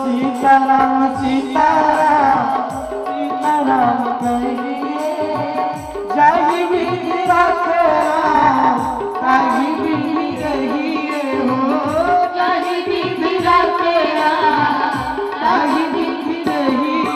सीताराम सीताराम सीताराम कहिए जाहि विधि रखे ताहि विधि कहिए हो जाहि विधि रखे ताहि विधि कहिए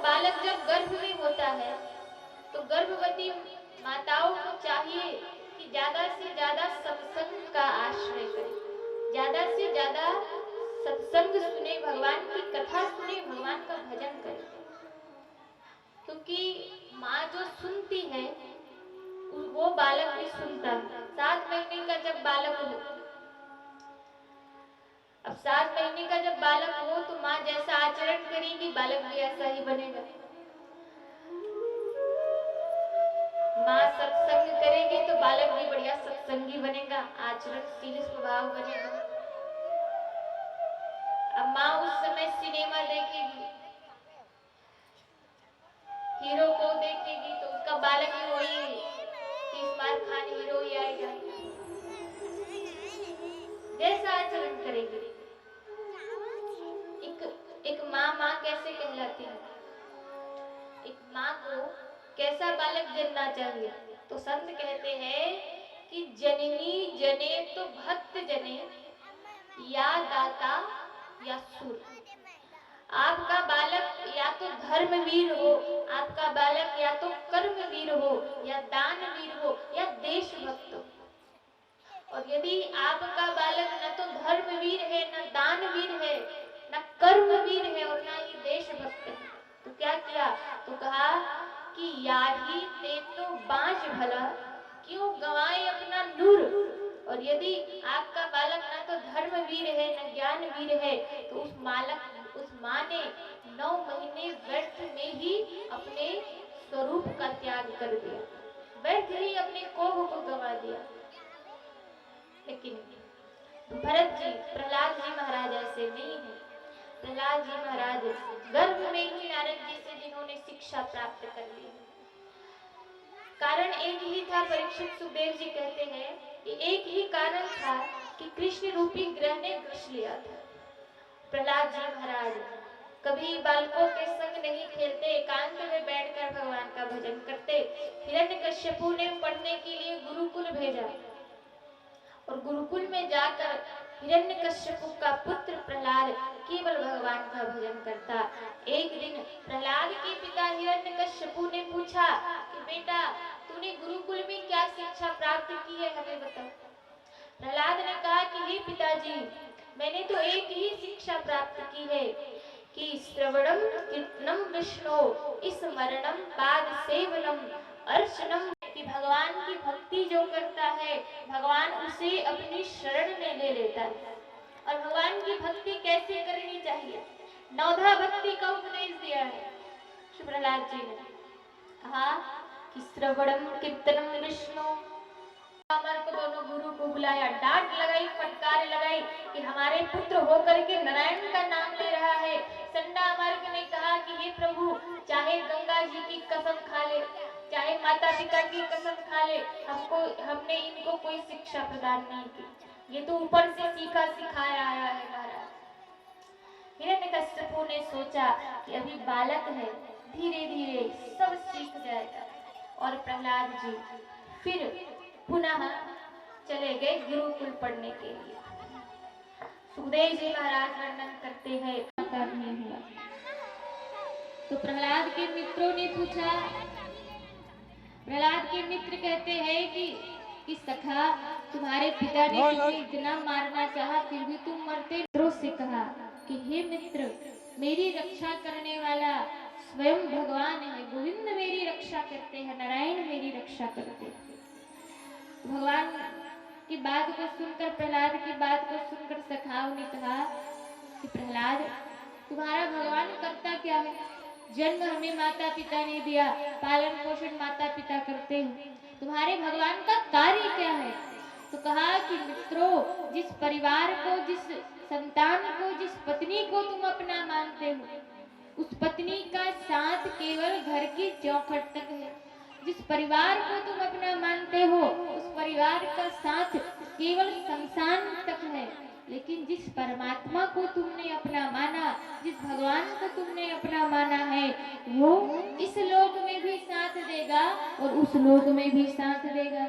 बालक जब गर्भ में होता है तो गर्भवती माताओं को चाहिए कि ज्यादा से ज्यादा सत्संग का आश्रय करें, ज्यादा से ज्यादा सत्संग सुने, भगवान की कथा सुने, भगवान का भजन करें। क्योंकि माँ जो सुनती है वो बालक भी सुनता है। 7 महीने का जब बालक हो, अब 7 महीने का जब बालक हो तो माँ जैसा आचरण करेगी बालक भी ऐसा ही बनेगा। माँ सत्संग करेगी तो बालक भी बढ़िया सत्संगी बनेगा, आचरणशील स्वभाव बनेगा। अब माँ उस समय सिनेमा देखेगी, हीरो को देखेगी तो उसका बालक भी वही इस्माइल खान हीरो ही आएगा, जैसा आचरण करेगी। एक माँ कैसे कहलाती है, एक माँ को कैसा बालक जनना चाहिए? तो संत कहते हैं कि जननी जने तो भक्त जने, या दाता या सुर। आपका बालक या तो धर्मवीर हो, आपका बालक या तो कर्मवीर हो, या दानवीर हो, या देशभक्त हो। और यदि आपका बालक न तो धर्मवीर है, न दानवीर है, न कर्मवीर है और न ही देशभक्त है, तो क्या किया? तो कहा कि याही ते तो बाँझ भला, क्यों गंवाए अपना नूर। और यदि आपका बालक न तो धर्मवीर है न ज्ञानवीर है तो उस माँ ने 9 महीने व्यर्थ में ही अपने स्वरूप का त्याग कर दिया, व्यर्थ ही अपने कोह को गंवा दिया। लेकिन भरत जी, प्रहलाद जी महाराज ऐसे नहीं है। प्रहलाद जी महाराज गर्भ में ही नारद जी से जिन्होंने शिक्षा प्राप्त कर ली। कारण एक ही था, परीक्षित सुखदेव जी कहते हैं कि एक ही कारण था कि कृष्ण रूपी ग्रह ने विष लिया था। प्रहलाद जी महाराज कभी बालकों के संग नहीं खेलते, एकांत में बैठकर भगवान का भजन करते। हिरण्यकश्यपु ने पढ़ने के लिए गुरुकुल भेजा और गुरुकुल में जाकर हिरण्यकश्यपु का पुत्र प्रहलाद केवल भगवान का भजन करता। एक दिन प्रहलाद के पिता हिरण्यकश्यपु ने पूछा कि बेटा तूने गुरुकुल में क्या शिक्षा प्राप्त की है, हमें बताओ। प्रहलाद ने कहा कि हे पिताजी, मैंने तो एक ही शिक्षा प्राप्त की है कि श्रवणम कीर्तनम विष्णु स्मरणम पाद सेवनम अर्चनम, कि भगवान की भक्ति जो करता है भगवान उसे अपनी शरण में ले लेता है। और भगवान की भक्ति कैसे करनी चाहिए, नवधा भक्ति का उपदेश दिया है श्री प्रहलाद जी ने। कहा कि श्रवणम कीर्तनम विष्णु। अमर को दोनों गुरु को बुलाया, डांट लगाई, फटकार लगाई कि हमारे पुत्र होकर के नारायण का नाम ले रहा है। संडा अमर ने कहा कि हे प्रभु, चाहे गंगा जी की कसम खा ले, चाहे माता पिता की कसम खा ले, हमने इनको कोई शिक्षा प्रदान नहीं की, ये तो ऊपर से सीखा सिखाया आया है महाराज। हिरण्यकश्यपु ने सोचा कि अभी बालक है, धीरे धीरे सब सीख जाएगा। और प्रहलाद जी फिर पुनः चले गए गुरुकुल पढ़ने के लिए। सुखदेव जी महाराज वर्णन करते हैं नहीं हुआ तो प्रहलाद के मित्रों ने पूछा, प्रहलाद के मित्र कहते हैं कि सखा, तुम्हारे पिता ने तुम्हें इतना मारना चाहा फिर भी तुम मरते। मित्रों से कहा कि हे मित्र, मेरी रक्षा करने वाला स्वयं भगवान है, गोविंद मेरी रक्षा करते हैं, नारायण मेरी रक्षा करते हैं। भगवान की बात को सुनकर, प्रहलाद की बात को सुनकर सखाओं ने कहा कि प्रहलाद, तुम्हारा भगवान करता क्या है? जन्म हमें माता पिता ने दिया, पालन पोषण माता पिता करते हैं, तुम्हारे भगवान का कार्य क्या है? तो कहा कि मित्रों, जिस परिवार को, जिस संतान को, जिस पत्नी को तुम अपना मानते हो, उस पत्नी का साथ केवल घर की चौखट तक है। जिस परिवार को तुम अपना मानते हो उस परिवार का साथ केवल शमशान तक है। लेकिन जिस परमात्मा को तुमने अपना माना, जिस भगवान को तुमने अपना माना है, वो इस लोक में भी साथ देगा और उस लोक में भी साथ देगा।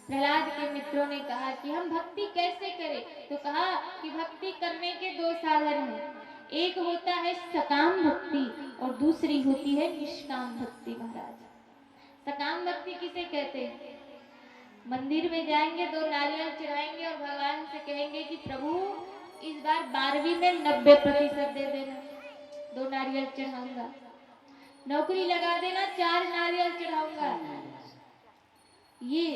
प्रहलाद के मित्रों ने कहा कि हम भक्ति कैसे करें? तो कहा कि भक्ति करने के 2 साधन हैं। एक होता है सकाम भक्ति और दूसरी होती है निष्काम भक्ति। महाराज सकाम भक्ति किसे कहते हैं? मंदिर में जाएंगे, 2 नारियल चढ़ाएंगे और भगवान से कहेंगे कि प्रभु इस बार 12वीं में 90% दे देना, 2 नारियल चढ़ाऊंगा। नौकरी लगा देना, 4 नारियल चढ़ाऊंगा। ये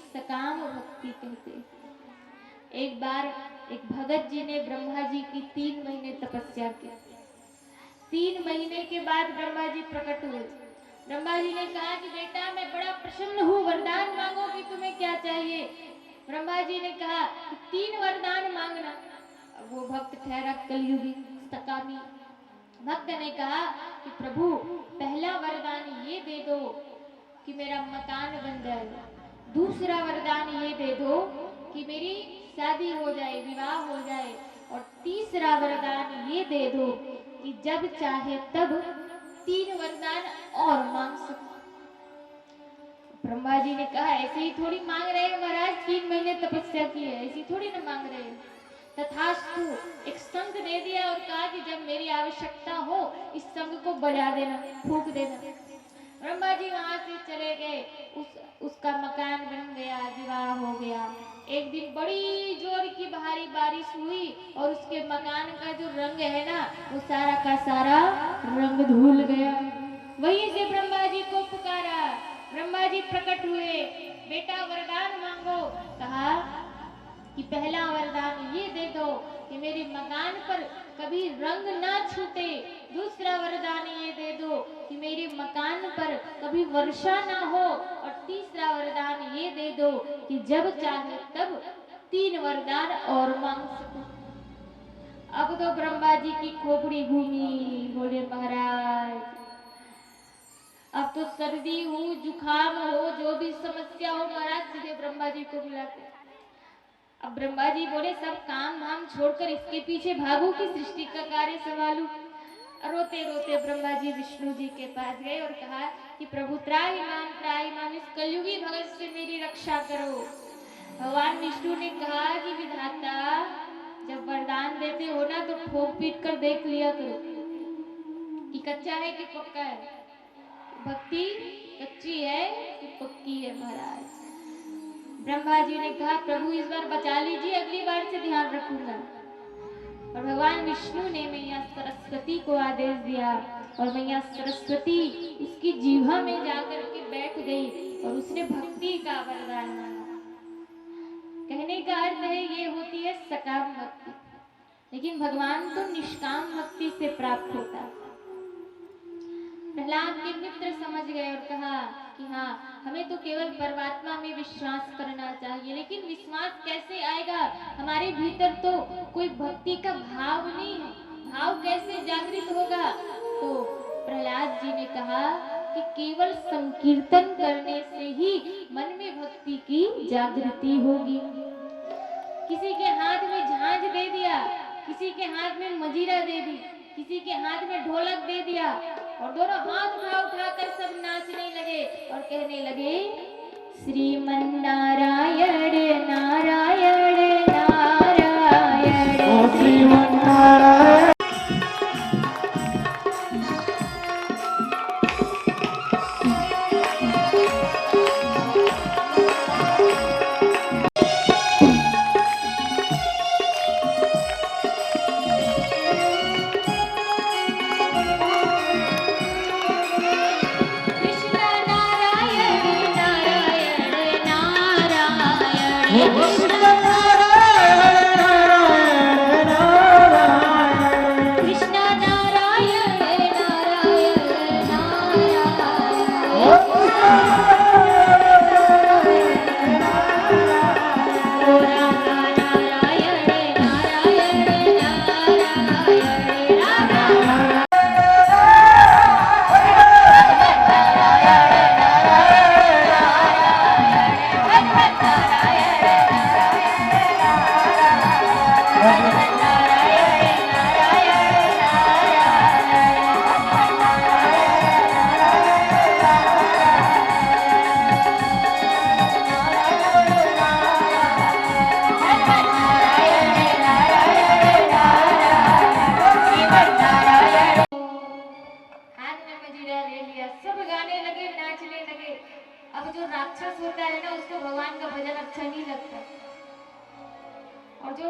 सकाम भक्ति कहते हैं। एक बार एक भगत जी ने ब्रह्मा जी की 3 महीने तपस्या की। 3 महीने के बाद ब्रह्मा जी प्रकट हुए। ब्रह्मा जी ने कहा कि बेटा मैं बड़ा प्रसन्न हूँ, वरदान मांगो कि तुम्हें क्या चाहिए। ब्रह्मा जी ने कहा कि 3 वरदान मांगना। अब वो भक्त ठहरा कलयुगी सकामी भक्त ने कहा कि प्रभु पहला वरदान ये दे दो कि मेरा मकान बन जाए, दूसरा वरदान ये दे दो कि मेरी शादी हो जाए, विवाह हो जाए, और तीसरा वरदान ये दे दो कि जब चाहे तब 3 वरदान और मांग सको। ब्रह्मा जी ने कहा ऐसे ही थोड़ी मांग रहे हैं महाराज, 3 महीने तपस्या की है, ऐसी थोड़ी ना मांग रहे हैं। तथास्तु एक शंख दे दिया और कहा कि जब मेरी आवश्यकता हो इस शंख को बजा देना, फूंक देना। ब्रह्मा जी वहां से चले गए, उसका मकान बन गया, विवाह हो गया। एक दिन बड़ी जोर की भारी बारिश हुई और उसके मकान का जो रंग है ना, वो सारा का सारा रंग धुल गया। वहीं से ब्रह्मा जी को पुकारा, ब्रह्मा जी प्रकट हुए, बेटा वरदान मांगो। कहा कि पहला वरदान ये दे दो कि मेरे मकान पर कभी रंग ना छूटे, दूसरा वरदान ये दे दो कि मेरे मकान पर कभी वर्षा ना हो, और तीसरा वरदान ये दे दो कि जब चाहे तब 3 वरदान और मांग सको। अब तो ब्रह्मा जी की खोपड़ी घूमी, बोले महाराज अब तो सर्दी हो, जुखाम हो, जो भी समस्या हो महाराज सीधे ब्रह्मा जी को बुलाते। अब ब्रह्मा जी बोले सब काम धाम छोड़कर इसके पीछे भागू कि सृष्टि का कार्य संभालू। रोते रोते ब्रह्मा जी विष्णु जी के पास गए और कहा कि प्रभु त्राहिमाम इस कलयुगी भगत से मेरी रक्षा करो। भगवान विष्णु ने कहा कि विधाता जब वरदान देते हो ना तो ठोक पीट कर देख लिया करो कि कच्चा है कि पक्का है, भक्ति कच्ची है कि पक्की है। महाराज ब्रह्मा जी ने कहा प्रभु इस बार बचा लीजिए, अगली बार से ध्यान रखूंगा। और भगवान विष्णु ने मैया सरस्वती को आदेश दिया और मैया सरस्वती उसकी जीवा में जाकर के बैठ गई और उसने भक्ति का वरदान मांगा। कहने का अर्थ है ये होती है सकाम भक्ति, लेकिन भगवान तो निष्काम भक्ति से प्राप्त होता है। प्रहलाद के मित्र समझ गए और कहा कि हाँ हमें तो केवल परमात्मा में विश्वास करना चाहिए, लेकिन विश्वास कैसे आएगा, हमारे भीतर तो कोई भक्ति का भाव नहीं है, भाव कैसे जागृत होगा। तो प्रहलाद जी ने कहा कि केवल संकीर्तन करने से ही मन में भक्ति की जागृति होगी। किसी के हाथ में झांझ दे दिया, किसी के हाथ में मजीरा दे दी, किसी के हाथ में ढोलक दे दिया और दोनों हाथ उठाकर सब नाचने लगे और कहने लगे श्रीमन नारायण नारायण नारायण श्रीमन नारायण।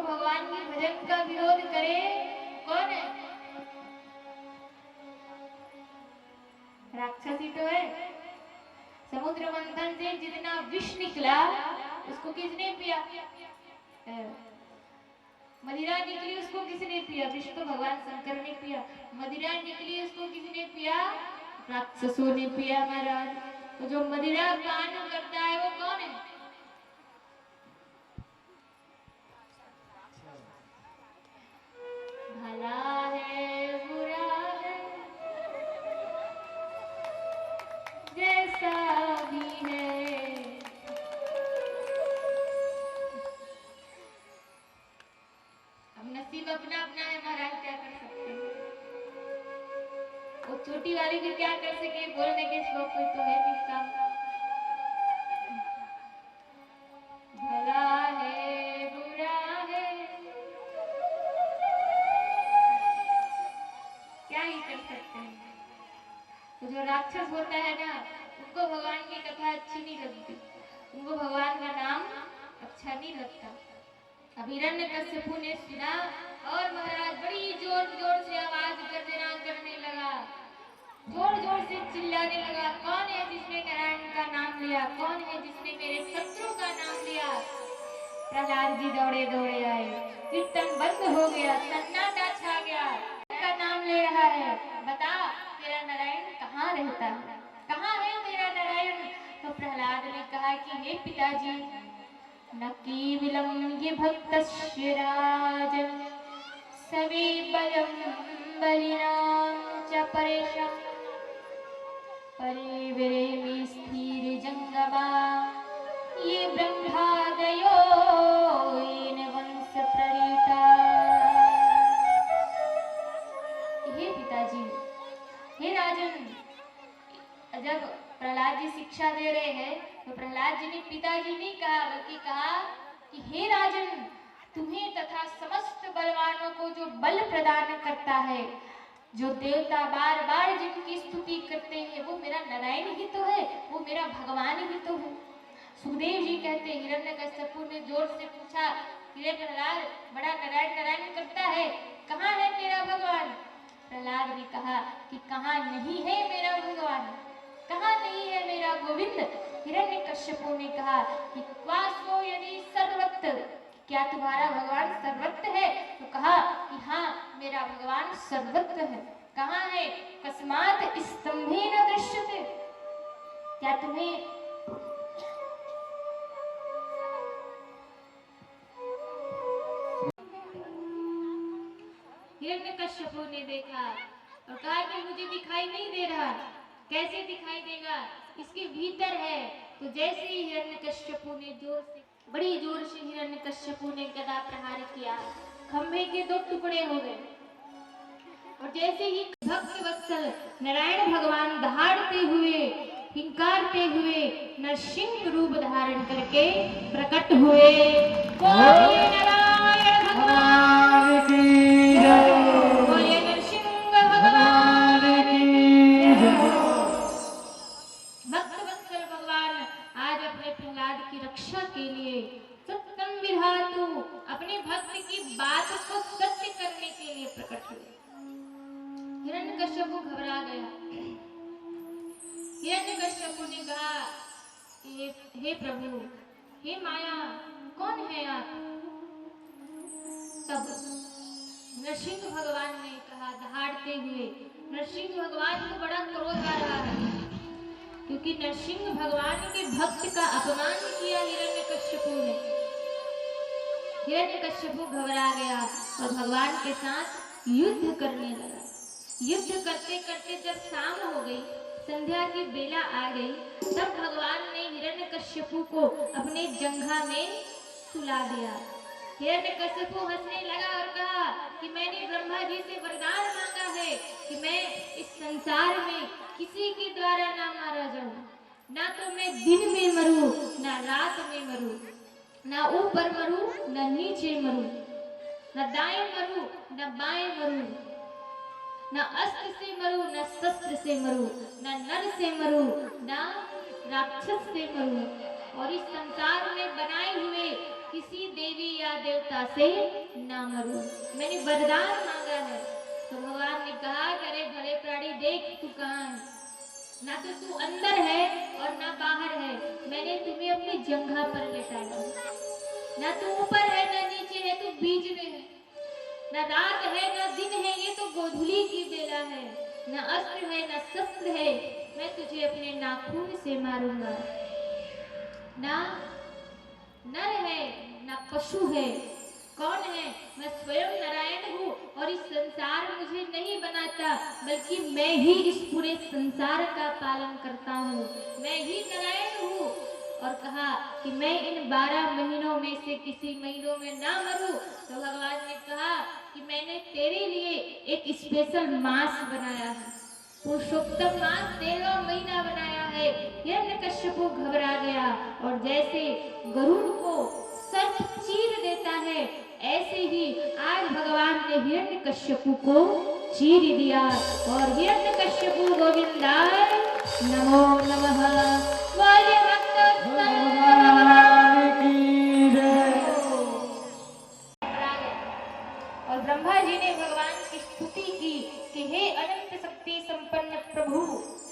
भगवान के भजन का विरोध करे कौन है? राक्षस ही तो है। समुद्र मंथन से जितना विष निकला उसको किसने पिया? मदिरा निकली उसको किसने पिया? विष तो भगवान शंकर ने पिया। मदिरा निकली उसको किसने पिया? राक्षसों ने पिया महाराज। तो जो मदिरा पान करता है वो कौन है? भला है बुरा है जैसा भी है, अब नसीब अपना अपना है महाराज, क्या कर सकते हैं। वो छोटी वाली भी क्या कर सके, बोलने के शौक कोई तो है किसका। भला है बुरा है क्या ही कर सकते हैं। तो जो राक्षस होता है ना, उनको भगवान की कथा अच्छी नहीं लगती, उनको भगवान का नाम अच्छा नहीं लगता। अब हिरण्यकश्यपु ने सुना और महाराज बड़ी जोर जोर से आवाज गर्जना करने लगा, जोर जोर से चिल्लाने लगा, कौन है जिसने नारायण का नाम लिया? कौन है जिसने मेरे शत्रु का नाम लिया? प्रहलाद जी दौड़े दौड़े आए, कीर्तन बंद हो गया, सन्नाटा छा गया। का नाम ले रहा है, बता तेरा नारायण कहाँ रहता है? कहाँ है तेरा नारायण? तो प्रहलाद ने कहा कि हे पिताजी, न केवलम ये भक्तस्य राजन् सवे बलम बलिनां च परेशा परिवेरे में स्थिर जंगमा ये ब्रह्मादयो येन वंश प्रणीता। हे पिताजी, हे राजन, जब प्रहलाद जी शिक्षा दे रहे हैं तो प्रहलाद जी ने पिताजी नहीं कहा, बल्कि कहा कि हे राजन, तुम्हें तथा समस्त बलवानों को जो बल प्रदान करता है, जो देवता बार बार जिनकी स्तुति करते हैं, वो मेरा नारायण ही तो है, वो मेरा भगवान ही तो है। सुखदेव जी कहते हैं, हिरण्यकश्यपु ने जोर से पूछा कि हे प्रहलाद, बड़ा नारायण नारायण करता है, कहाँ है तेरा भगवान? प्रहलाद ने कहा कि कहाँ नहीं है मेरा भगवान, कहाँ नहीं है मेरा गोविंद? हिरण्यकश्यपु ने कहा कि क्वासो यदि सर्वत्र, क्या तुम्हारा भगवान सर्वत्र है? तो कहा कि हाँ, मेरा भगवान सर्वत्र है। कहाँ है? कस्मात् स्तंभेन दृश्यते, क्या तुम्हें हिरण्यकश्यपु ने देखा और कहा कि मुझे दिखाई नहीं दे रहा। कैसे दिखाई देगा? इसके भीतर है। तो जैसे ही हिरण्यकश्यपु ने बड़ी जोर से हिरण्यकश्यपु ने गदा प्रहार किया, खंभे के 2 टुकड़े हो गए। और जैसे ही भक्त वत्सल नारायण भगवान दहाड़ते हुए, हिंकारते हुए नरसिंह रूप धारण करके प्रकट हुए। बोलिए नारायण भगवान की जय, बोलिए नरसिंह भगवान की जय। भक्त वत्सल भगवान आज अपने प्रहलाद की रक्षा के लिए सत्यम विधातु, अपने भक्त की बात को सत्य करने के लिए प्रकट हुए। हिरण्यकश्यपु घबरा गया। हिरण्यकश्यपु ने कहा, हे प्रभु, हे माया, कौन है आप? तब नरसिंह भगवान ने कहा दहाड़ते हुए, नरसिंह भगवान को बड़ा क्रोध आ रहा है, क्योंकि नरसिंह भगवान के भक्त का अपमान किया हिरण्यकश्यपु ने। हिरण्यकश्यपु घबरा गया और भगवान के साथ युद्ध करने लगा। युद्ध करते करते जब शाम हो गई, संध्या की बेला आ गई, तब भगवान ने हिरण्यकश्यपु को अपने जंघा में सुला दिया। हिरण्यकश्यपु हंसने लगा और कहा कि मैंने ब्रह्मा जी से वरदान मांगा है कि मैं इस संसार में किसी के द्वारा ना मारा जाऊं, ना तो मैं दिन में मरूं, ना रात में मरूं, ना ऊपर मरूं, ना नीचे मरूं, ना दाएं मरूं, ना बाएं मरूं, ना अस्त्र से मरूं, ना शस्त्र से मरूं, ना नर से मरूं, ना राक्षस से मरूं, और इस संसार में बनाए हुए किसी देवी या देवता से ना मरूं। मैंने वरदान मांगा है। तो भगवान ने कहा, अरे भले प्राणी देख तू कहाँ है, ना तो तू अंदर है और ना बाहर है। मैंने तुम्हें अपनी जंघा पर लेटाया, ना तू ऊपर है ना नीचे है, तू बीच में है। ना रात है ना दिन है, ये तो गोधूली की बेला है। ना अस्त्र है ना शस्त्र है, मैं तुझे अपने नाखून से मारूंगा। ना नर है ना पशु है, कौन है? मैं स्वयं नारायण हूँ और इस संसार मुझे नहीं बनाता, बल्कि मैं ही इस पूरे संसार का पालन करता हूँ। मैं ही नारायण हूँ। और कहा कि मैं इन 12 महीनों में से किसी महीनों में ना मरूं। तो भगवान ने कहा कि मैंने तेरे लिए एक स्पेशल मास बनाया है, पुरुषोत्तम मास 13वां महीना बनाया है। हिरण्यकश्यपु घबरा गया और जैसे गरुड़ को सर्प चीर देता है, ऐसे ही आज भगवान ने हिरण्यकश्यपु को चीर दिया। और हिरण्यकश्यपु गोविंदाय नमो नमः। बोले भगवान की जय। और ब्रह्मा जी ने भगवान की स्तुति की कि हे अनंत शक्ति संपन्न प्रभु,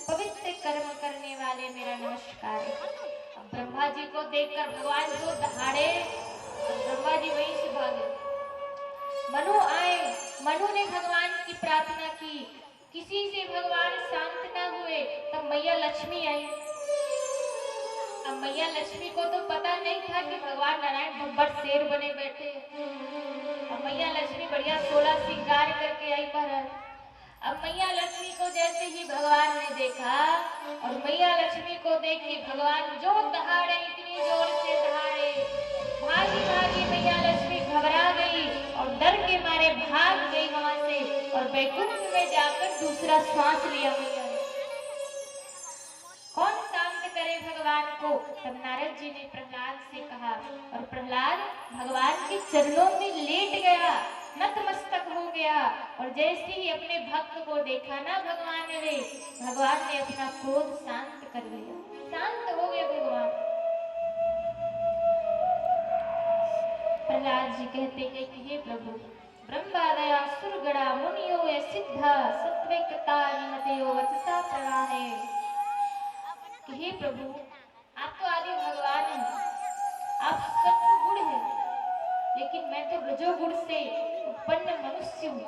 पवित्र कर्म करने वाले, मेरा नमस्कार है। अब ब्रह्मा जी को देखकर भगवान जो दहाड़े, और ब्रह्मा जी वहीं से भागे। मनु आए, मनु ने भगवान की प्रार्थना की, किसी से भगवान शांत न हुए। तब मैया लक्ष्मी आई। अब मैया लक्ष्मी को तो पता नहीं था कि भगवान नारायण बब्बर शेर बने बैठे। अब मैया लक्ष्मी बढ़िया 16 श्रृंगार करके आई महाराज। अब मैया लक्ष्मी को जैसे ही भगवान ने देखा, और मैया लक्ष्मी को देखी भगवान जो दहाड़े, इतनी जोर से दहाड़े, भागी भागी मैया लक्ष्मी घबरा गई और डर के मारे भाग गई वहां से, और वैकुंठ में जाकर दूसरा श्वास लिया मैया ने। कौन शांत करे भगवान को? तब नारद जी ने प्रहलाद से कहा, और प्रहलाद भगवान के चरणों में लेट गया, नतमस्तक हो गया। और जैसे ही अपने भक्त को देखा ना भगवान ने, भगवान ने अपना क्रोध शांत कर लिया, शांत हो गए भगवान। प्रहलाद जी कहते हैं कि हे प्रभु, ब्रह्मादया सुरगणा मुनियो सिद्धा सत्वैकता निमतयो वचसा प्रणाहे। कि हे प्रभु, आप तो आदि भगवान हैं, आप सत्वगुण हैं, लेकिन मैं तो रजोगुण से उत्पन्न मनुष्य हूँ।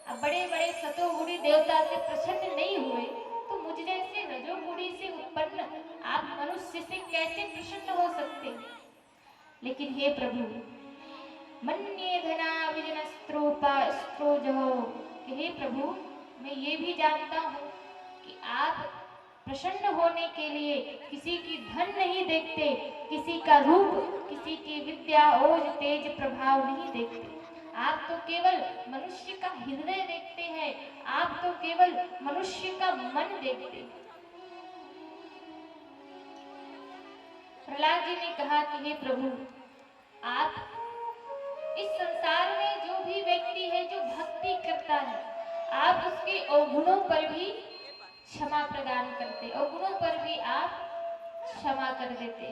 अब बड़े बड़े सतोगुणी देवता से प्रसन्न नहीं हुए, तो मुझ जैसे रजोगुणी से उत्पन्न आप मनुष्य से कैसे प्रसन्न हो सकते हैं? लेकिन हे प्रभु, मन्ये धना विजन स्त्रोपा स्त्रोजहो, कि हे प्रभु, मैं ये भी जानता हूँ कि आप प्रसन्न होने के लिए किसी की धन नहीं देखते, किसी का रूप, किसी की विद्या, ओज, तेज, प्रभाव नहीं देखते। आप तो केवल मनुष्य का हृदय देखते हैं, आप तो केवल मनुष्य का मन देखते हैं। प्रहलाद जी ने कहा कि हे प्रभु, आप इस संसार में जो भी व्यक्ति है जो भक्ति करता है, आप उसके अवगुणों पर भी क्षमा प्रदान करते, अवगुणों पर भी आप क्षमा कर देते।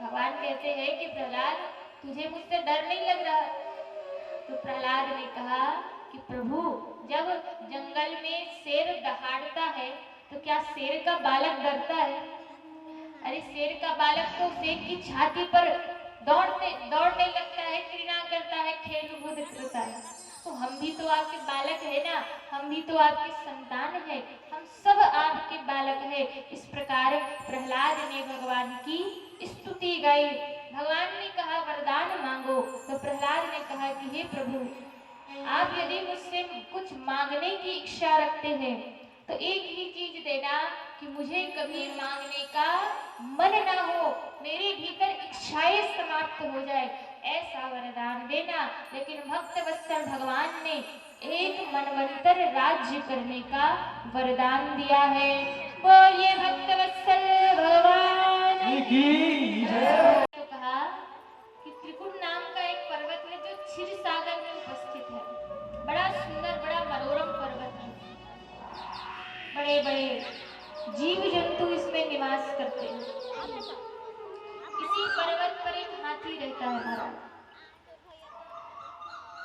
भगवान कहते हैं कि प्रहलाद, तुझे मुझसे डर नहीं लग रहा? तो प्रहलाद ने कहा कि प्रभु, जब जंगल में शेर दहाड़ता है तो क्या शेर का बालक डरता है? अरे शेर का बालक तो शेर की छाती पर दौड़ने लगता है, क्रीड़ा करता है, खेल कूद करता है। तो हम भी तो आपके बालक है ना, हम भी तो आपके संतान है, हम सब आपके बालक है। इस प्रकार प्रहलाद ने भगवान की स्तुति गाई। भगवान ने कहा वरदान मांगो, तो प्रहलाद ने कहा कि हे प्रभु, आप यदि मुझसे कुछ मांगने की इच्छा रखते हैं तो एक ही चीज देना कि मुझे कभी मांगने का मन ना हो, मेरे भीतर इच्छाएं समाप्त हो जाए, ऐसा वरदान देना। लेकिन भक्त वत्सल भगवान ने एक मनवंतर राज्य करने का वरदान दिया है। बोलिए भक्त वत्सल भगवान की जय। तो कहा कि त्रिकुट नाम का एक पर्वत है जो क्षीर सागर में उपस्थित है, बड़ा सुंदर, बड़ा मनोरम पर्वत है। बड़े बड़े जीव जंतु इसमें निवास करते हैं। इसी पर्वत पर एक हाथी रहता है महाराज।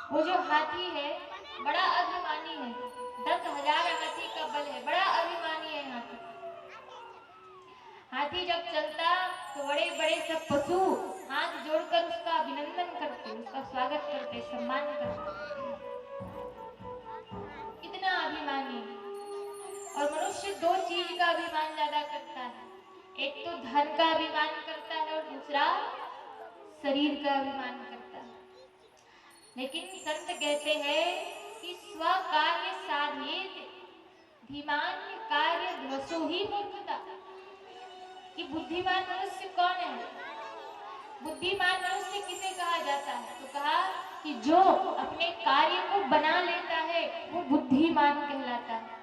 वो जो हाथी है बड़ा अभिमानी है, 10,000 हाथी का बल है, बड़ा अभिमानी है हाथी। हाथी जब चलता तो बड़े बड़े सब पशु हाथ जोड़कर उसका अभिनंदन करते, उसका स्वागत करते, सम्मान करते। इतना अभिमानी। और मनुष्य दो चीज का अभिमान ज्यादा करता है, एक तो धन का अभिमान करता है और दूसरा शरीर का अभिमान करता है। लेकिन संत कहते हैं कि स्व कार्य साधेत धीमान कार्य ध्वसो ही मूर्खता। कि बुद्धिमान मनुष्य कौन है? बुद्धिमान मनुष्य किसे कहा जाता है? तो कहा कि जो अपने कार्य को बना लेता है वो बुद्धिमान कहलाता है।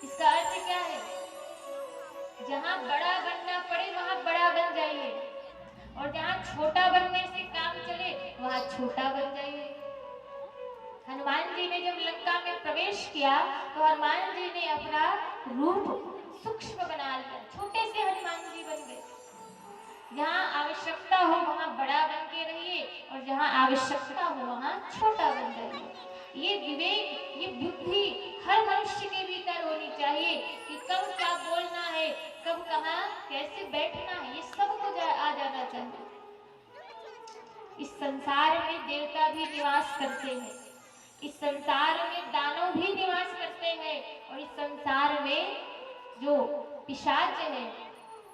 इसका अर्थ क्या है? जहां बड़ा बनना पड़े वहां बड़ा बन जाइए, और जहां छोटा बनने से काम चले वहां छोटा बन जाइए। हनुमान जी ने जब लंका में प्रवेश किया तो हनुमान जी ने अपना रूप सूक्ष्म बना लिया, छोटे से हनुमान जी बन गए। जहां आवश्यकता हो वहां बड़ा बन के रहिए, और जहां आवश्यकता हो वहां छोटा बन जाइए। ये विवेक, ये बुद्धि हर मनुष्य के भीतर होनी चाहिए कि कब क्या बोलना है, कब कहाँ कैसे बैठना है, ये सब कुछ आ जाना चाहिए। इस संसार में देवता भी निवास करते हैं, इस संसार में दानव भी निवास करते हैं, और इस संसार में जो पिशाच है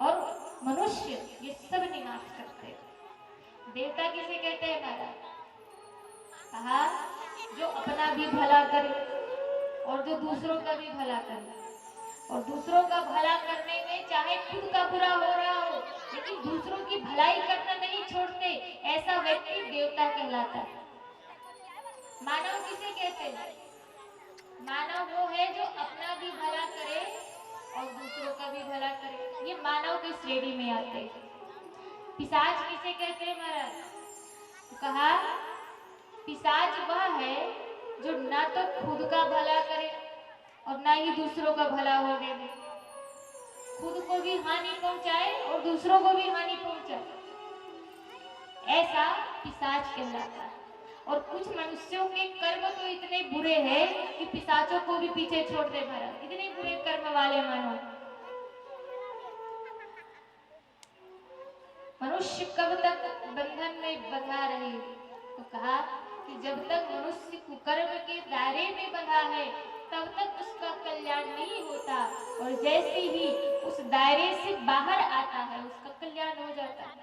और मनुष्य ये सब निवास करते हैं। देवता किसे कहते हैं महाराज? कहा जो अपना भी भला करे और जो दूसरों का भी भला करे, और दूसरों का भला करने में चाहे खुद का बुरा हो रहा हो लेकिन दूसरों की भलाई करना नहीं छोड़ते, ऐसा व्यक्ति देवता कहलाता है। मानव किसे कहते हैं? मानव वो है जो अपना भी भला करे और दूसरों का भी भला करे, ये मानव की श्रेणी में आते हैं। पिशाच किसे कहते हैं महाराज? तो कहा पिशाच वह है जो ना तो खुद का भला करे और ना ही दूसरों का भला होने दे, खुद को भी हानि पहुंचाए और दूसरों को भी हानि पहुंचाए, ऐसा पिशाच कहलाता है। और कुछ मनुष्यों के कर्म तो इतने बुरे हैं कि पिशाचों को भी पीछे छोड़ दे महाराज, इतने बुरे कर्म वाले मानो। मनुष्य कब तक बंधन में बंधा रहे? तो कहा कि जब तक मनुष्य कुकर्म के दायरे में बंधा है तब तक उसका कल्याण नहीं होता, और जैसे ही उस दायरे से बाहर आता है उसका कल्याण हो जाता है।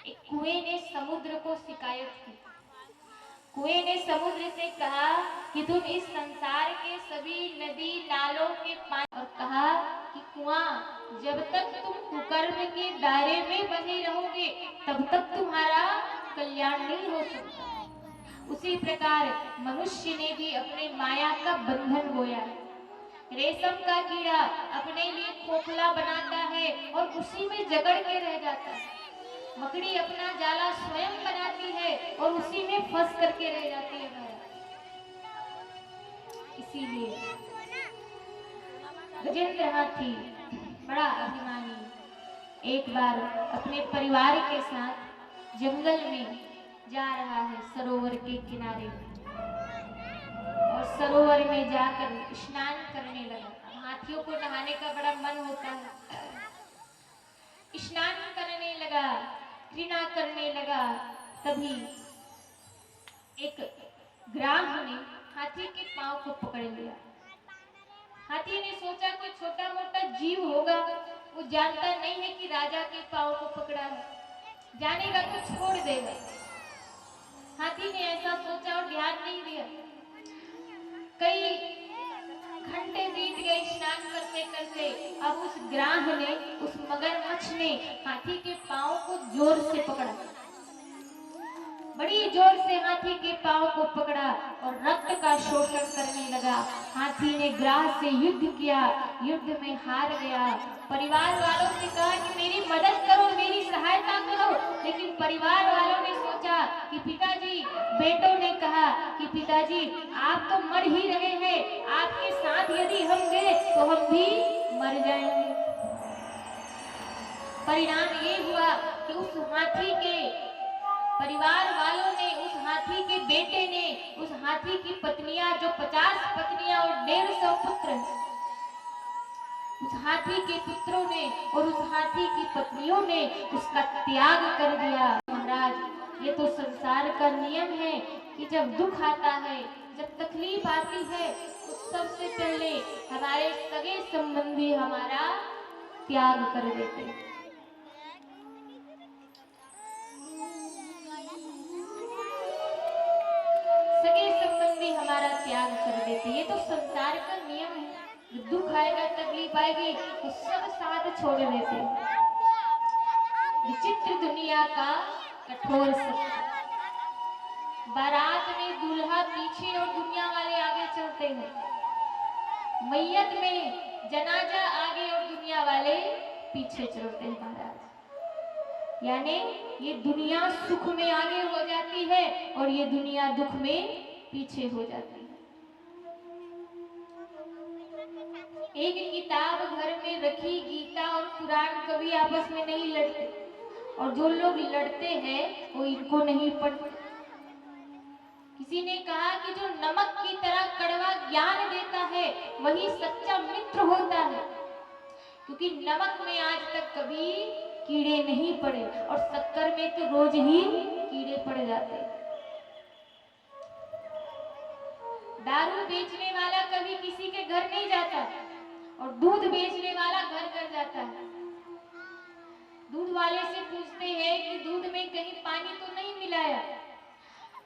एक कुएं ने समुद्र को शिकायत की। कुएं ने समुद्र से कहा कि तुम इस संसार के सभी नदी नालों के पानी, और कहा कि कुआं जब तक तुम कुकर्म के दायरे में बंधे रहोगे तब तक तुम्हारा कल्याण नहीं हो सकता। उसी प्रकार मनुष्य ने भी अपने माया का बंधन बोया है। रेशम का कीड़ा अपने लिए खोखला बनाता है और उसी में जकड़ के रह जाता है। मकड़ी अपना जाला स्वयं बनाती है और उसी में फंस करके रह जाती है। इसीलिए गजेंद्र हाथी बड़ा अभिमानी एक बार अपने परिवार के साथ जंगल में जा रहा है, सरोवर के किनारे, और सरोवर में जाकर स्नान करने लगा। हाथियों को नहाने का बड़ा मन होता है। स्नान करने लगा, घृणा करने लगा। तभी एक ग्राह ने हाथी के पांव को पकड़ लिया। हाथी ने सोचा कोई छोटा मोटा जीव होगा, वो जानता नहीं है कि राजा के पांव को पकड़ा है, जानेगा तो छोड़ देगा। हाथी ने ऐसा सोचा और ध्यान नहीं दिया। कई घंटे बीत गए स्नान करते करते। अब उस ग्राह ने, उस मगरमच्छ ने हाथी के पांव को जोर से पकड़ा, बड़ी जोर से हाथी के पांव को पकड़ा और रक्त का शोषण करने लगा। हाथी ने ग्राह से युद्ध किया, युद्ध में हार गया। परिवार वालों से कहा कि मेरी मदद करो, मेरी सहायता करो, लेकिन परिवार वालों ने सोचा कि पिताजी, बेटों ने कहा कि पिताजी आप तो मर ही रहे हैं, आपके साथ यदि हम गए तो हम भी मर जाएंगे। परिणाम ये हुआ कि उस हाथी के परिवार वालों ने, उस हाथी के बेटे ने, उस हाथी की पत्नियां, जो 50 पत्नियां और 150 पुत्र हैं, उस हाथी के पुत्रों ने और उस हाथी की पत्नियों ने उसका त्याग कर दिया। महाराज, ये तो संसार का नियम है कि जब दुख आता है, जब तकलीफ आती है, तो सबसे पहले हमारे सगे संबंधी हमारा त्याग कर देते हैं। सगे संबंधी हमारा त्याग कर देते, ये तो संसार का नियम है। दुख आएगा, तकलीफ आएगी तो सब साथ छोड़ देते। विचित्र दुनिया का कठोर सत्य। बारात में दूल्हा पीछे और दुनिया वाले आगे चलते हैं। मैयत में जनाजा आगे और दुनिया वाले पीछे चलते हैं। महाराज, यानी ये दुनिया सुख में आगे हो जाती है और ये दुनिया दुख में पीछे हो जाती है। एक किताब घर में रखी, गीता और कुरान कभी आपस में नहीं लड़ते, और जो लोग लड़ते हैं वो इनको नहीं पढ़ते। किसी ने कहा कि जो नमक की तरह कड़वा ज्ञान देता है वही सच्चा मित्र होता है, क्योंकि नमक में आज तक कभी कीड़े नहीं पड़े और शक्कर में तो रोज ही कीड़े पड़ जाते। दारू बेचने वाला कभी किसी के घर नहीं जाता और दूध बेचने वाला घर घर जाता है। दूध वाले से पूछते हैं कि दूध में कहीं पानी तो नहीं मिलाया,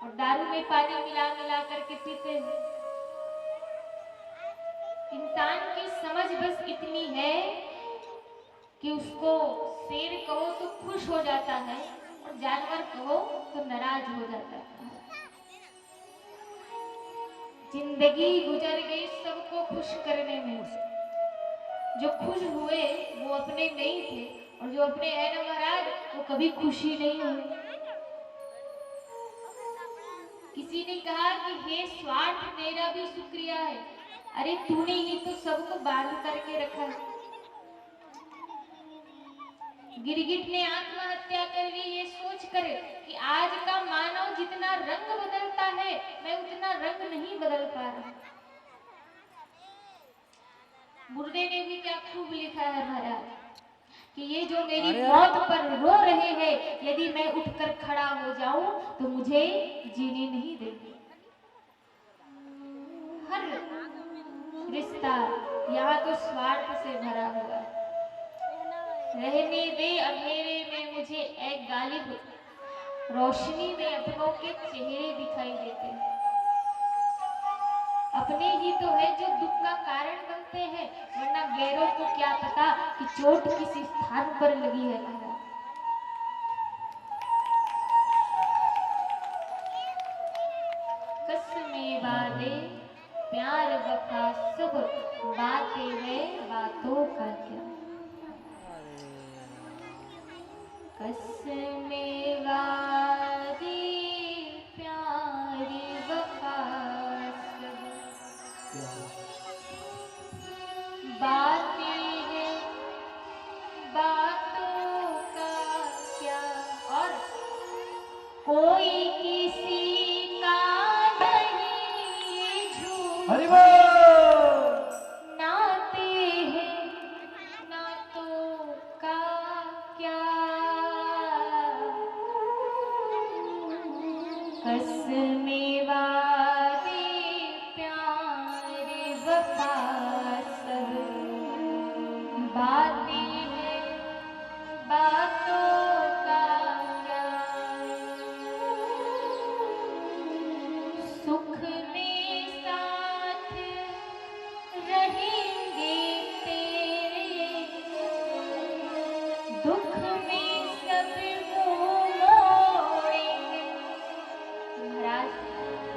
और दारू में पानी मिला मिला करके पीते हैं। इंसान की समझ बस इतनी है कि उसको शेर कहो तो खुश हो जाता है और जानवर कहो तो नाराज हो जाता है। जिंदगी गुजर गई सबको खुश करने में। जो खुश हुए वो अपने नहीं थे, और जो अपने हैं ना महाराज, वो कभी खुशी नहीं हुए। किसी ने कहा कि हे स्वार्थ, तेरा भी शुक्रिया है। अरे तूने ही तो सबको बांध करके रखा है। गिरगिट ने आत्महत्या कर ली ये सोच कर कि आज का मानव जितना रंग बदलता है, मैं उतना रंग नहीं बदल पा रहा। मुर्दे ने भी क्या खूब लिखा है महाराज कि ये जो मेरी मौत पर रो रहे हैं, यदि मैं उठकर खड़ा हो जाऊं तो मुझे जीने नहीं देंगे। हर रिश्ता यहाँ तो स्वार्थ से भरा हुआ है। रहने दे अंधेरे में मुझे एक गालिब, रोशनी में अपनों के चेहरे दिखाई देते हैं। अपने ही तो है जो दुख का कारण बनते हैं, वरना गैरों को क्या पता कि चोट किस स्थान पर लगी है। कसमें वादे प्यार वफा सब बातें हैं, बातों का क्या। कसमें वादे प्यार वफा सब बातें हैं, बातों का क्या। और कोई किसी का नहीं झूठ, नाते हैं नातों का क्या। कसमें वादे प्यार वफा सब बातें हैं, बातों का क्या। सुख में साथ रहेंगे तेरे, दुख में सब मुंह मोड़ेंगे। महाराज,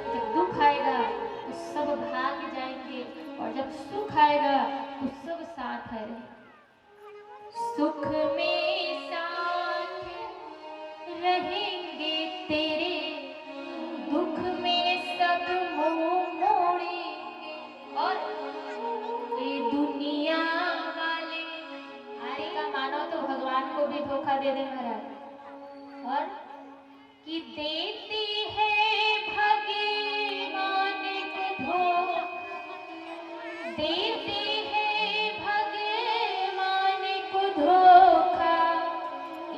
जब दुख आएगा तो सब भाग जाएंगे, और जब सुख आएगा तो सब साथ है। सुख में साथ रहेंगे तेरे, दुख में सब मुंह मोड़ेंगे। और ये दुनिया वाले, अरे का मानो तो भगवान को भी धोखा दे दे महाराज। देते हैं भगवान को धोखा,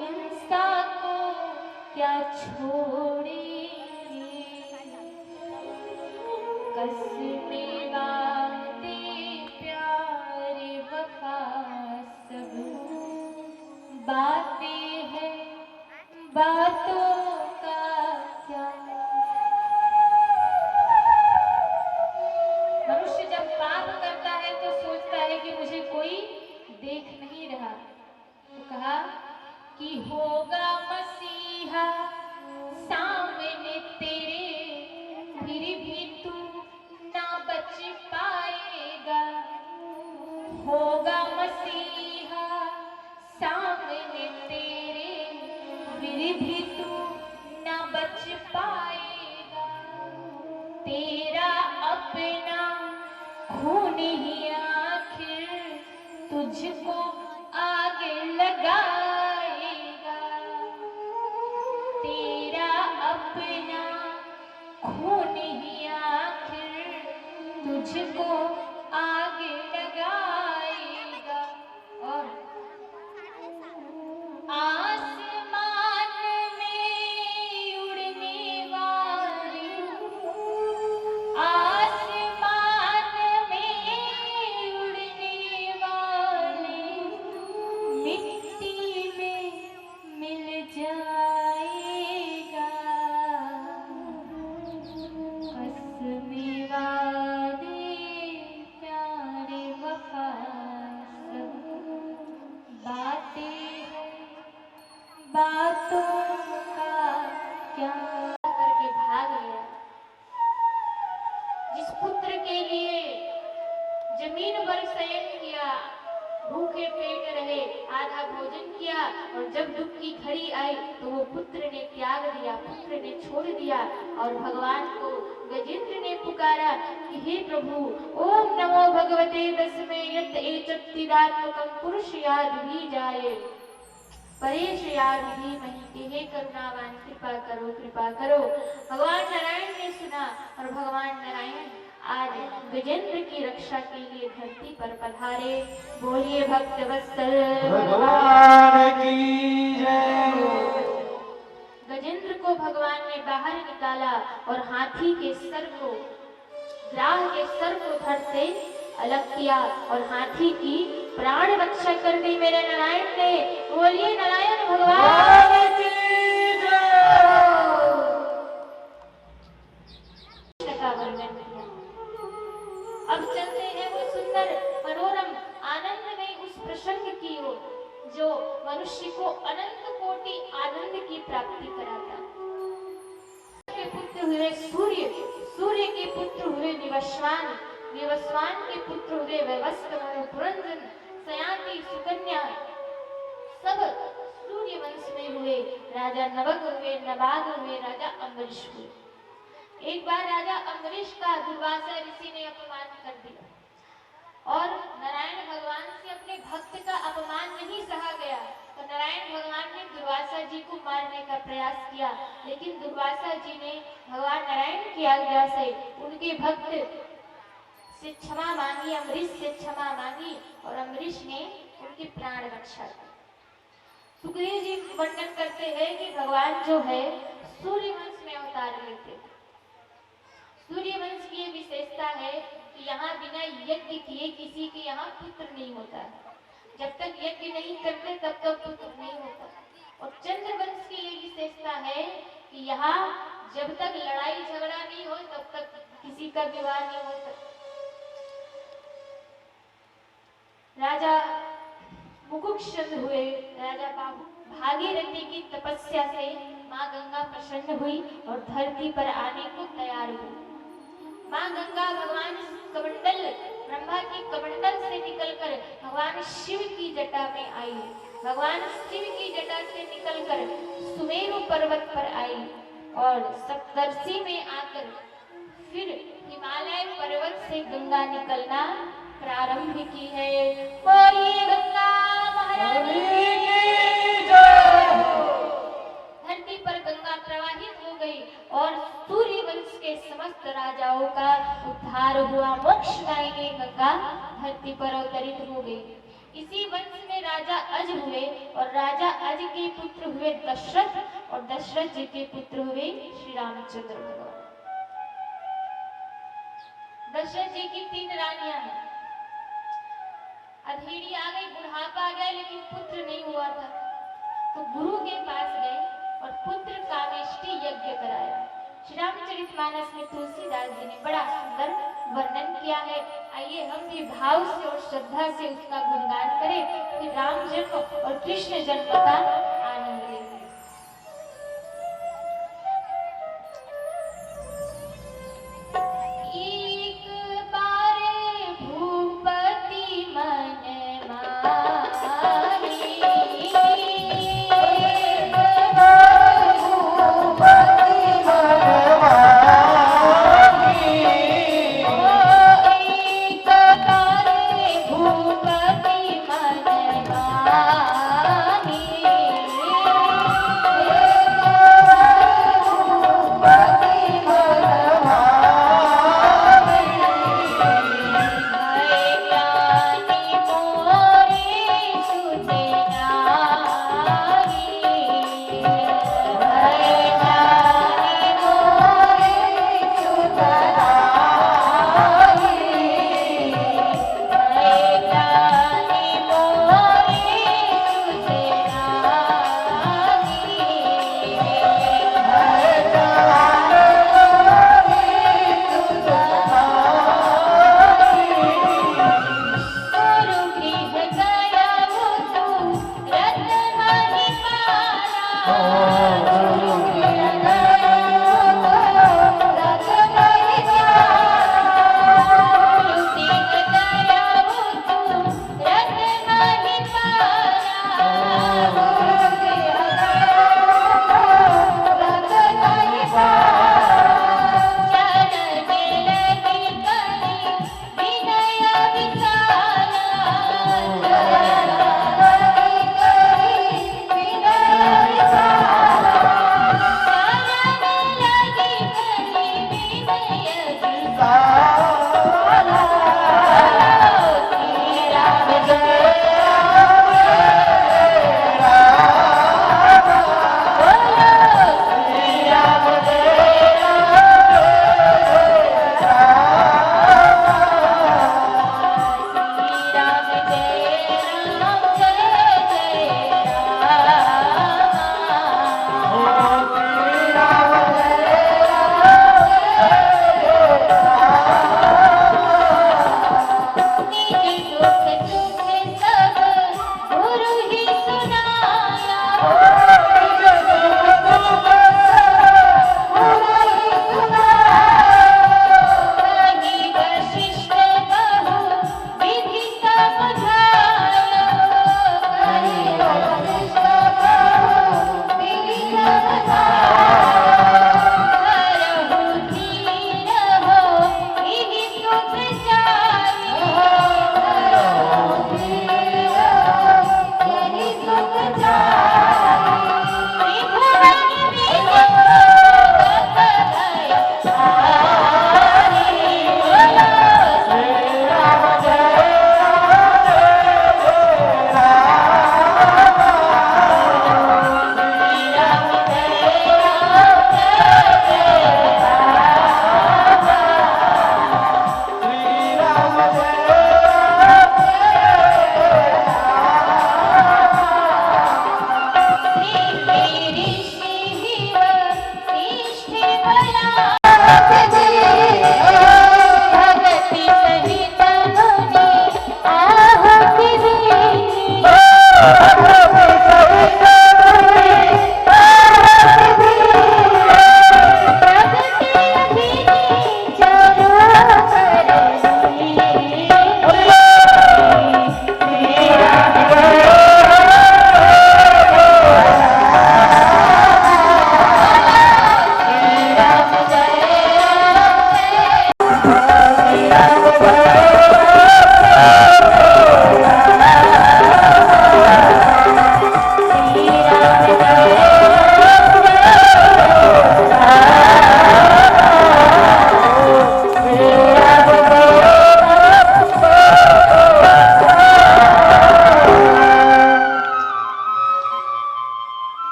इंसान को क्या छोड़ेंगे। कसमें वादे प्यारे वफा सब बातें हैं, बातों का क्या। मनुष्य जब पाप करता है तो सोचता है कि मुझे कोई देख नहीं रहा, तो कहा कि होगा मसीहा सामने तेरे, फिर भी तू ना बच पाएगा। होगा मसीहा सामने तेरे, फिर भी तू ना बच पाएगा। तेरा अपना खून ही आखिर तुझको आगे लगाएगा। तेरा अपना खून ही आखिर तुझको आगे लगाएगा। और आसमान में उड़ने वाली, आसमान में उड़ने वाली मिट्टी में मिल जाएगा। कसमें वादे प्यारे वफा सब बातें हैं, बातों का क्या। करके भाग गया। जिस पुत्र के लिए जमीन पर शयन किया, भूखे पेट रहे, आधा भोजन किया, और जब दुख की घड़ी आई तो वो पुत्र ने त्याग दिया, पुत्र ने छोड़ दिया। और भगवान को गजेंद्र ने पुकारा कि हे प्रभु, ओम नमो भगवते दशमे यत् एतत्तिदात्मकं पुरुषयाद भी जाए परेश याद धीमहि कि हे करुणावान कृपा करो, कृपा करो। भगवान नारायण ने सुना और भगवान नारायण आज गजेंद्र की रक्षा के लिए धरती पर पधारे। बोलिए भक्त वत्सल भगवान की जय। गजेंद्र को भगवान ने बाहर निकाला और हाथी के सर को, ग्राह के सर को धड़ से अलग किया और हाथी की प्राण रक्षा कर दी मेरे नारायण ने। बोलिए नारायण भगवान की जय। का वर्णन किया। अब चलते हैं वो सुंदर मनोरम आनंदमय उस प्रसंग की ओर जो मनुष्य को अनंत कोटि आनंद की प्राप्ति कराता। के पुत्र हुए सूर्य, सूर्य के पुत्र हुए विवस्वान, विवस्वान के पुत्र हुए वैवस्वत, पुरंजन, सयाति, सुकन्या, सब सूर्य वंश में हुए। राजा नवग हुए, नबाग हुए, राजा अम्बरीश हुए। एक बार राजा अम्बरीश का दुर्वासा ऋषि ने अपमान कर दिया और नारायण भगवान से अपने भक्त का अपमान नहीं सहा गया, तो नारायण भगवान ने दुर्वासा जी को मारने का प्रयास किया, लेकिन दुर्वासा जी ने भगवान नारायण की आज्ञा से उनके भक्त से क्षमा मांगी, अम्बरीश से क्षमा मांगी और अम्बरीश ने उनकी प्राण रक्षा की। सुखदेव जी वर्णन करते हैं कि भगवान जो है सूर्य वंश में अवतार लेते। सूर्य वंश की विशेषता है कि यहाँ बिना यज्ञ किए किसी के यहाँ पुत्र नहीं होता है। जब तक यज्ञ नहीं करते तब तक पुत्र नहीं होता। और चंद्र वंश की ये विशेषता है कि यहाँ जब तक लड़ाई झगड़ा नहीं हो तब तक किसी का विवाह नहीं होता। राजा मुकुक्षचंद्र हुए, राजा भागीरथी की तपस्या से माँ गंगा प्रसन्न हुई और धरती पर आने को तैयार हुई। माँ गंगा भगवान कमंडल, ब्रह्मा की कमंडल से निकलकर भगवान शिव की जटा में आई। भगवान शिव की जटा से निकलकर सुमेरु पर्वत पर आई और सप्तर्षि में आकर फिर हिमालय पर्वत से गंगा निकलना प्रारंभ की है। बोलिए गंगा महारानी की जय। धरती पर गंगा प्रवाहित हो गई और सूर्य वंश के समस्त राजाओं का उद्धार हुआ, मोक्ष दायिनी गंगा धरती पर अवतरित हो गई। इसी वंश में राजा अज हुए और राजा अज के पुत्र हुए दशरथ और दशरथ जी के पुत्र हुए श्री रामचंद्र भगवान। दशरथ जी की 3 रानियां हैं। अधेड़ी आ गई, बुढ़ापा आ गया, लेकिन पुत्र नहीं हुआ था, तो गुरु के पास गए और पुत्र कामेष्टि यज्ञ कराया। श्री रामचरितमानस में तुलसीदास जी ने बड़ा सुंदर वर्णन किया है। आइए हम भी भाव से और श्रद्धा से उसका गुणगान करें, फिर राम जन्म और कृष्ण जन्म का आनंद लेंगे। एक बार भूपति मन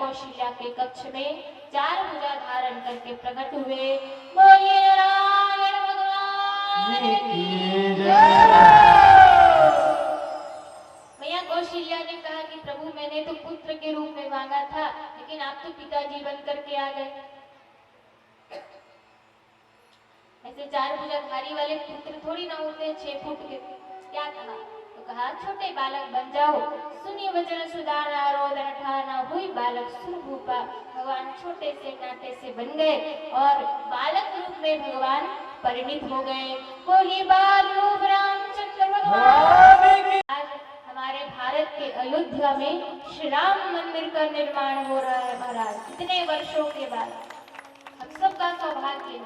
कौशल्या के कक्ष में 4 भुजा धारण करके प्रकट हुए। बोलिए नारायण भगवान की जय। मैया कौशल्या ने कहा कि प्रभु मैंने तो पुत्र के रूप में मांगा था, लेकिन आप तो पिताजी बन करके आ गए। ऐसे 4 भुजाधारी वाले पुत्र थोड़ी ना होते हैं 6 फुट के। क्या कहा? तो कहा छोटे बालक बन जाओ, सुनिए वचन सुधारना रोदन ठाना, हुई बालक सुरभूपा। भगवान छोटे से नाटे से बन गए और बालक रूप में भगवान परिणित हो गए। बोलिए बाल रूप रामचंद्र भगवान। आज हमारे भारत के अयोध्या में श्री राम मंदिर का निर्माण हो रहा है महाराज। इतने वर्षों के बाद हम सबका सौभाग्य है,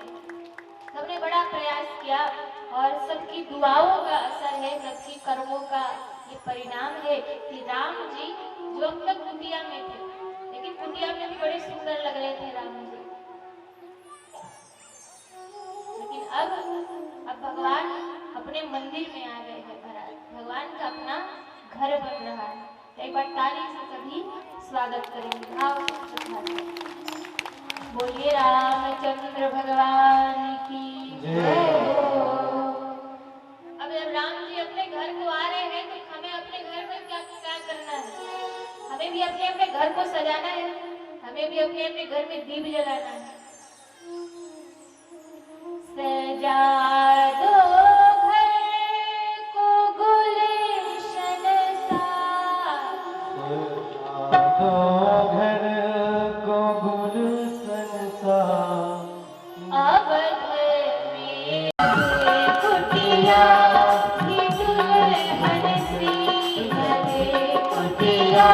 सबने बड़ा प्रयास किया और सबकी दुआओं का असर है, सबकी कर्मों का ये परिणाम है कि राम जी जो अब तक कुटिया में थे, लेकिन कुटिया में भी बड़े सुंदर लग रहे थे राम जी, लेकिन अब भगवान अपने मंदिर में आ गए हैं महाराज। भगवान का अपना घर बन रहा है। एक बार ताली से सभी स्वागत करेंगे, भाव से। बोलिए रामचंद्र भगवान की जय। अब जब राम जी अपने घर को आ रहे हैं तो हमें अपने घर में क्या क्या करना है? हमें भी अपने अपने घर को सजाना है, हमें भी अपने अपने घर में दीप जलाना है। सजा दो घर को गुलशन सा, सजा दो घर को गुलशन सा, अब घर में कुटिया की दुल्हन सी लगे, कुटिया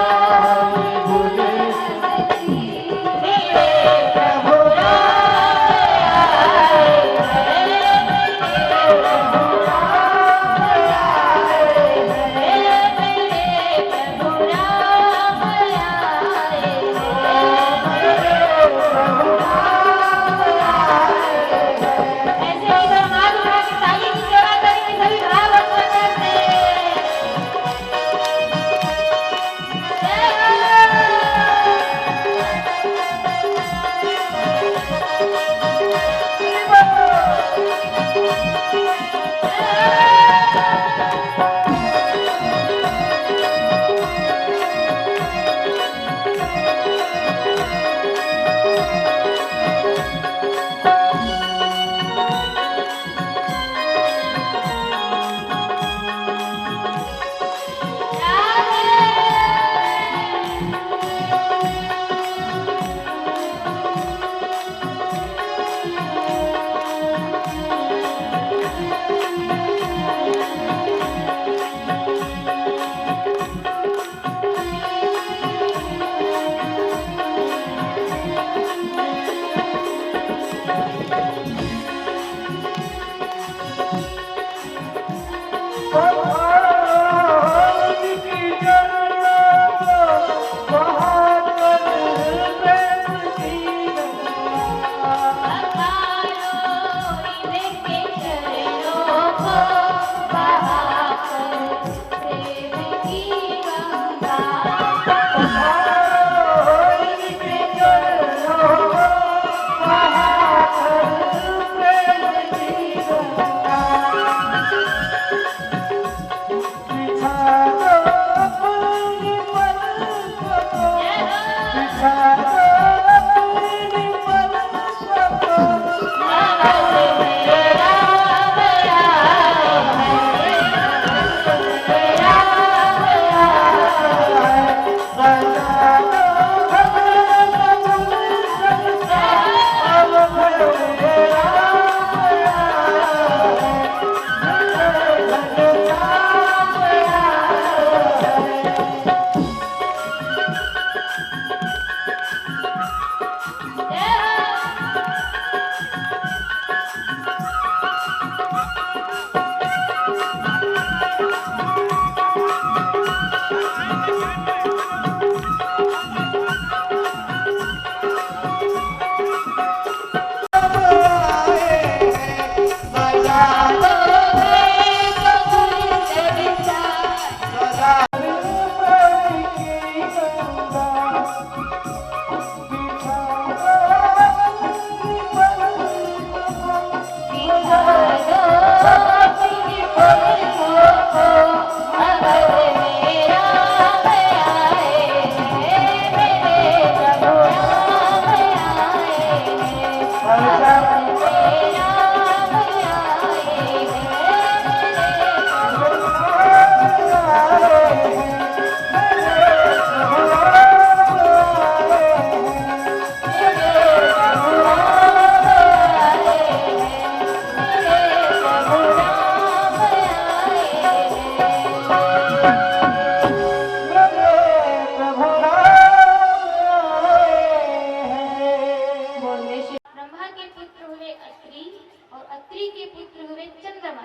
अत्रि के पुत्र हुए चंद्रमा।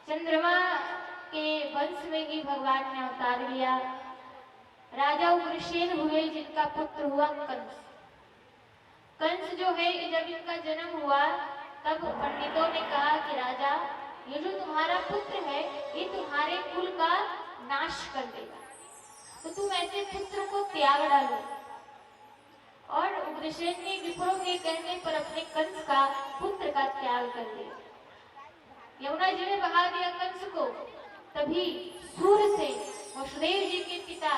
चंद्रमा के वंश में ही भगवान ने अवतार लिया। राजा उग्रसेन हुए जिनका पुत्र हुआ कंस। कंस जो है जब इनका जन्म हुआ तब पंडितों ने कहा कि राजा, ये जो तुम्हारा पुत्र है ये तुम्हारे कुल का नाश कर देगा, तो तुम ऐसे पुत्र को त्याग डालो। और उग्रसेन ने विप्रों के कहने पर अपने कंस का पुत्र का त्याग कर दिया। यमुना जी ने बहा दिया कंस को। तभी सूर्य से वसुदेव जी के पिता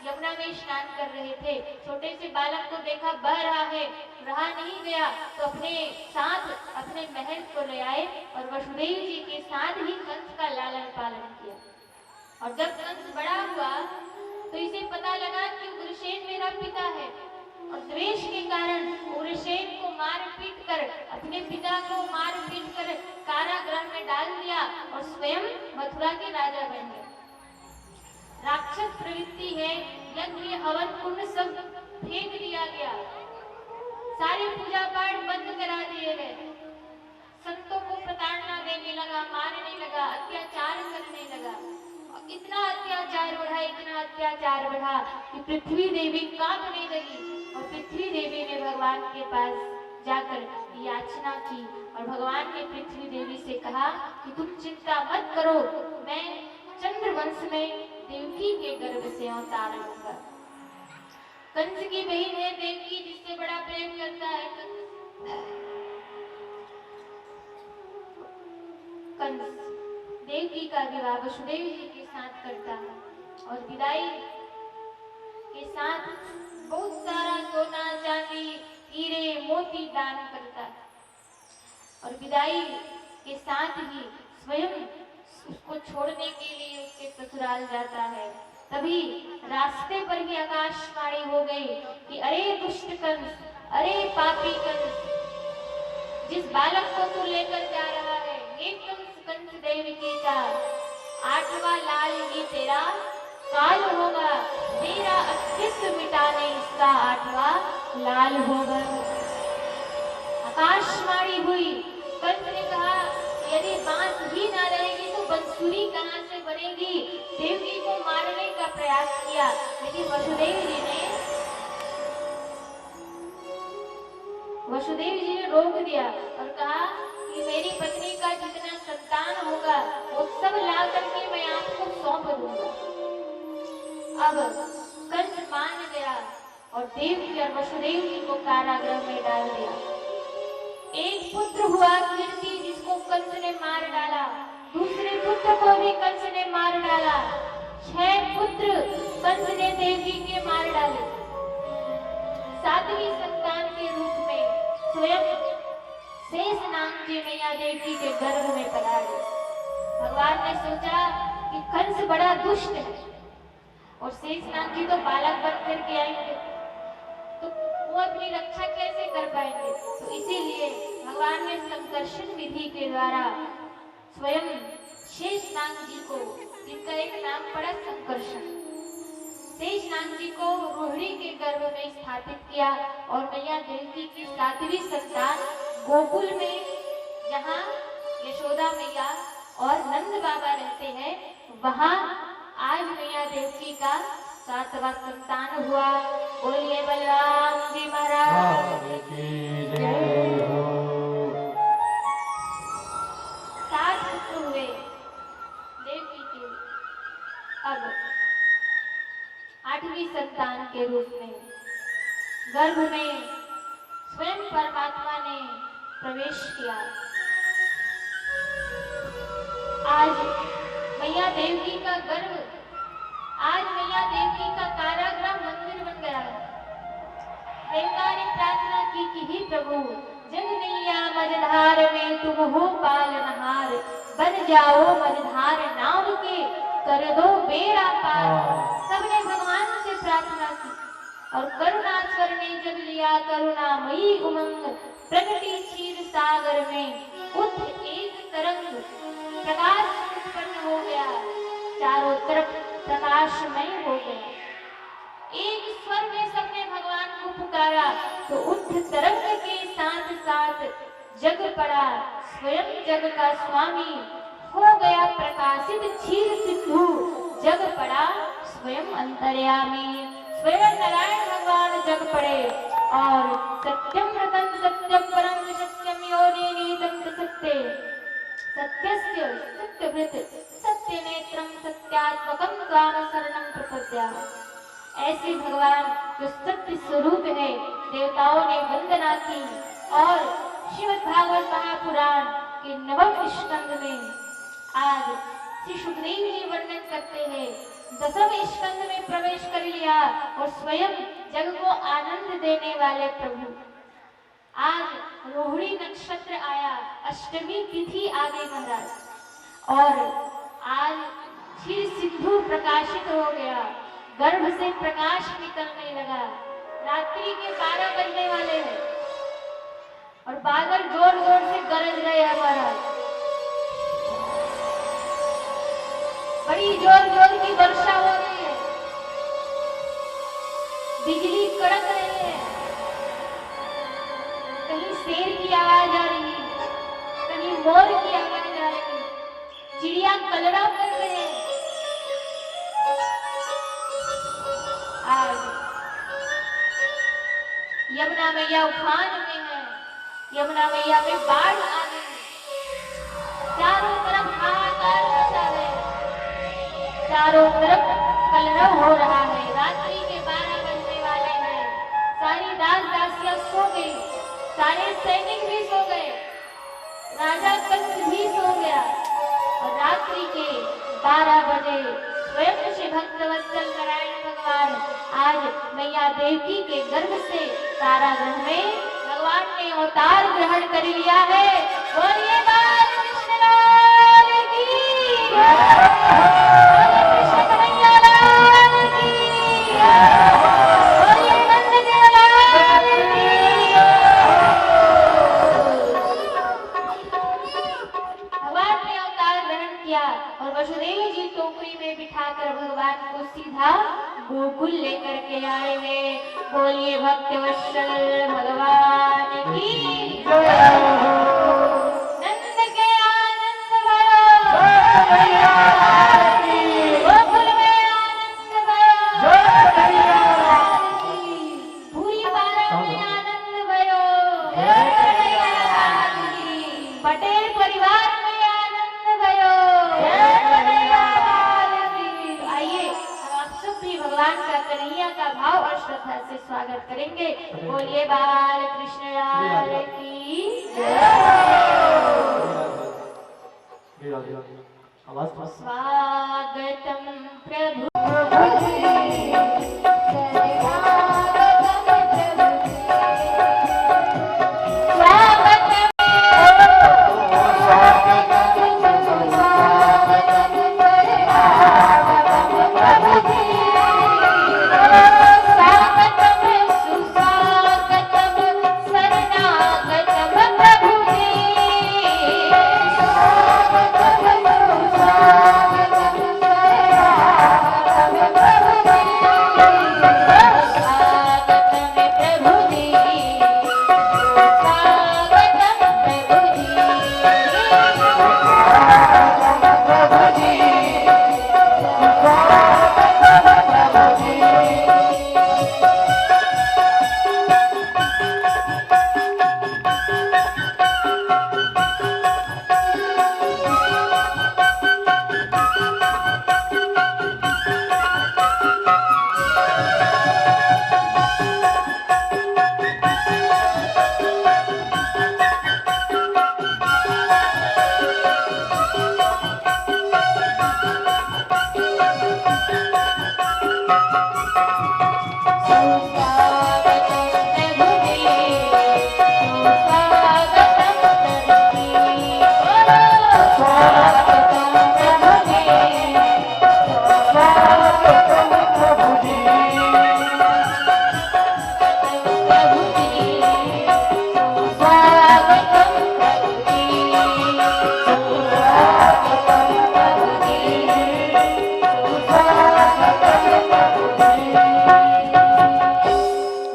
यमुना में स्नान कर रहे थे। छोटे से बालक को देखा बह रहा है, रहा नहीं गया तो अपने साथ अपने महल को ले आए और वसुदेव जी के साथ ही कंस का लालन पालन किया। और जब कंस बड़ा हुआ तो इसे पता लगा कि उग्रसेन मेरा पिता है, और द्वेष के कारण उग्रसेन को मार पीट कर, अपने पिता को मार पीट कर कारागृह में डाल दिया और स्वयं मथुरा के राजा बन गए। राक्षस प्रवृत्ति है, यज्ञ हवन कुंड सब फेंक दिया गया, सारे पूजा पाठ बंद करा दिए गए, संतों को प्रताड़ना देने लगा, मारने लगा, अत्याचार करने लगा। इतना अत्याचार बढ़ा, इतना अत्याचार बढ़ा कि पृथ्वी देवी कांपने लगी। और पृथ्वी देवी ने भगवान के पास जाकर याचना की और भगवान ने पृथ्वी देवी से कहा कि तुम चिंता मत करो, मैं चंद्रवंश में देवकी के गर्भ से अवतार लूंगा। कंस की बहन है देवकी, जिससे बड़ा प्रेम करता है कंस। देवकी का विवाह वसुदेव जी के साथ करता है और विदाई के साथ बहुत सारा सोना चांदी हीरे मोती दान करता है और विदाई के साथ ही स्वयं उसको छोड़ने के लिए उसके ससुराल जाता है। तभी रास्ते पर ही आकाशवाणी हो गई कि अरे दुष्ट कंस, अरे पापी कंस, जिस बालक को तू लेकर जा रहा है, हे कंस, कंस देवकी का 8वां लाल ही तेरा काल होगा, तेरा अस्तित्व मिटाने इसका 8वां लाल होगा। आकाशवाणी हुई। कंस ने कहा यदि बांस ही ना रहेगी तो बंसुरी कहां से बनेगी। देवकी को मारने का प्रयास किया, लेकिन वसुदेव जी ने रोक दिया और कहा कि मेरी पत्नी का जितना संतान होगा वो सब ला करके मैं आपको सौंप दूंगा। अब कंस मान गया और देवकी और वसुदेव जी को कारागृह में डाल दिया। एक पुत्र हुआ कीर्ति, जिसको कंस ने मार डाला। दूसरे पुत्र को भी कंस ने मार डाला। 6 पुत्र कंस ने देवकी के मार डाले। 7वीं संतान के रूप में स्वयं शेषनाग जी मैया देवकी के गर्भ में पधारे। भगवान ने सोचा कि कंस बड़ा दुष्ट है और शेषनाग जी तो बालक बन करके आएंगे तो वो अपनी रक्षा कैसे कर पाएंगे। तो इसीलिए भगवान ने संकर्षण विधि के द्वारा स्वयं शेषनाग जी को, जिनका एक नाम पड़ा संकर्षण, शेषनाग जी को रोहिणी के गर्भ में स्थापित किया और मैया देवकी की 7वीं संतान गोकुल में, जहाँ यशोदा मैया और नंद बाबा रहते हैं, वहाँ आज मैया देवकी का 7वां संतान हुआ। बोलिए बलराम जी महाराज की जय हो। 7 पुत्र हुए देवकी के। अब 8वीं संतान के रूप में गर्भ में स्वयं परमात्मा ने प्रवेश किया। आज मैया देवकी का गर्भ, आज मैया देवकी का कारागृह मंदिर बन गया है। देवता ने प्रार्थना की कि हे प्रभु, जगनैया मझधार में तुम हो पालनहार, बन जाओ मझधार नाव के, कर दो बेड़ा पार। सबने भगवान से प्रार्थना की और करुणास्वर ने जब लिया करुणामयी उमंग, प्रगति क्षीर सागर में उठ एक तरंग, प्रकाश उत्पन्न हो गया, चारों तरफ प्रकाशमय हो गया। एक स्वर में सबने भगवान को पुकारा तो उठ तरंग के साथ साथ जग पड़ा स्वयं जग का स्वामी, हो गया प्रकाशित क्षीर सिंधु, जग पड़ा स्वयं अंतर्यामी। स्वयं नारायण भगवान जग पड़े और सत्यम व्रतम सत्यम परम सत्यम योनि नीतम सत्य, सत्यस्य सत्यव्रत सत्यनेत्रम सत्यात्मकम त्वाम शरणं प्रपद्यामि। ऐसे भगवान जो सत्य स्वरूप है, देवताओं ने वंदना की और श्रीमद् भागवत महापुराण के नवम स्कंद में आज श्री सुखदेव जी वर्णन करते हैं। दसम स्कंद में प्रवेश कर लिया और स्वयं जग को आनंद देने वाले प्रभु। आज रोहिणी नक्षत्र आया, अष्टमी तिथि आ गई महाराज, और आज क्षीर सिंधु प्रकाशित हो गया, गर्भ से प्रकाश निकलने लगा। रात्रि के 12 बजने वाले हैं और बादल जोर जोर से गरज रहे हैं महाराज। बड़ी जोर जोर की वर्षा हो रही है, बिजली कड़क रही है, कहीं शेर की आवाज आ रही, कहीं मोर की आवाज आ रही, चिड़िया कलरव कर रहे हैं। आज यमुना मैया उफान में है, यमुना मैया में बाढ़ आ गई, चारों तरफ हाहाकार मचा है, चारों तरफ कलरव हो रहा है। रात्रि के 12 बजने वाले हैं, सारी दास दासियां सो गई, सारे सैनिक भी सो गए, राजा कंस भी सो गया और रात्रि के 12 बजे स्वयं से भक्तवत्सल नारायण भगवान आज मैया देवकी के गर्भ से कारागृह में भगवान ने अवतार ग्रहण कर लिया है। बोलिए बाल कृष्ण लाल की, बोलिए कृष्ण कन्हैया लाल की, बोलिए नंद के लाल की। भगवान ने अवतार ग्रहण किया और वसुदेव जी टोकरी में बिठाकर भगवान को सीधा गोकुल लेकर के आए हैं। बोलिए भक्त वत्सल भगवान की जय। नंद के आनंद भयो, गोकुल में आनंद भयो, पूरी बारा में आनंद भयो, पटेल परिवार में आनंद भयो। आइए हम आप सब भी भगवान का कन्हैया का भाव और श्रद्धा से स्वागत करेंगे। बोलिए बाल कृष्ण लाल की स्वागतम प्रभु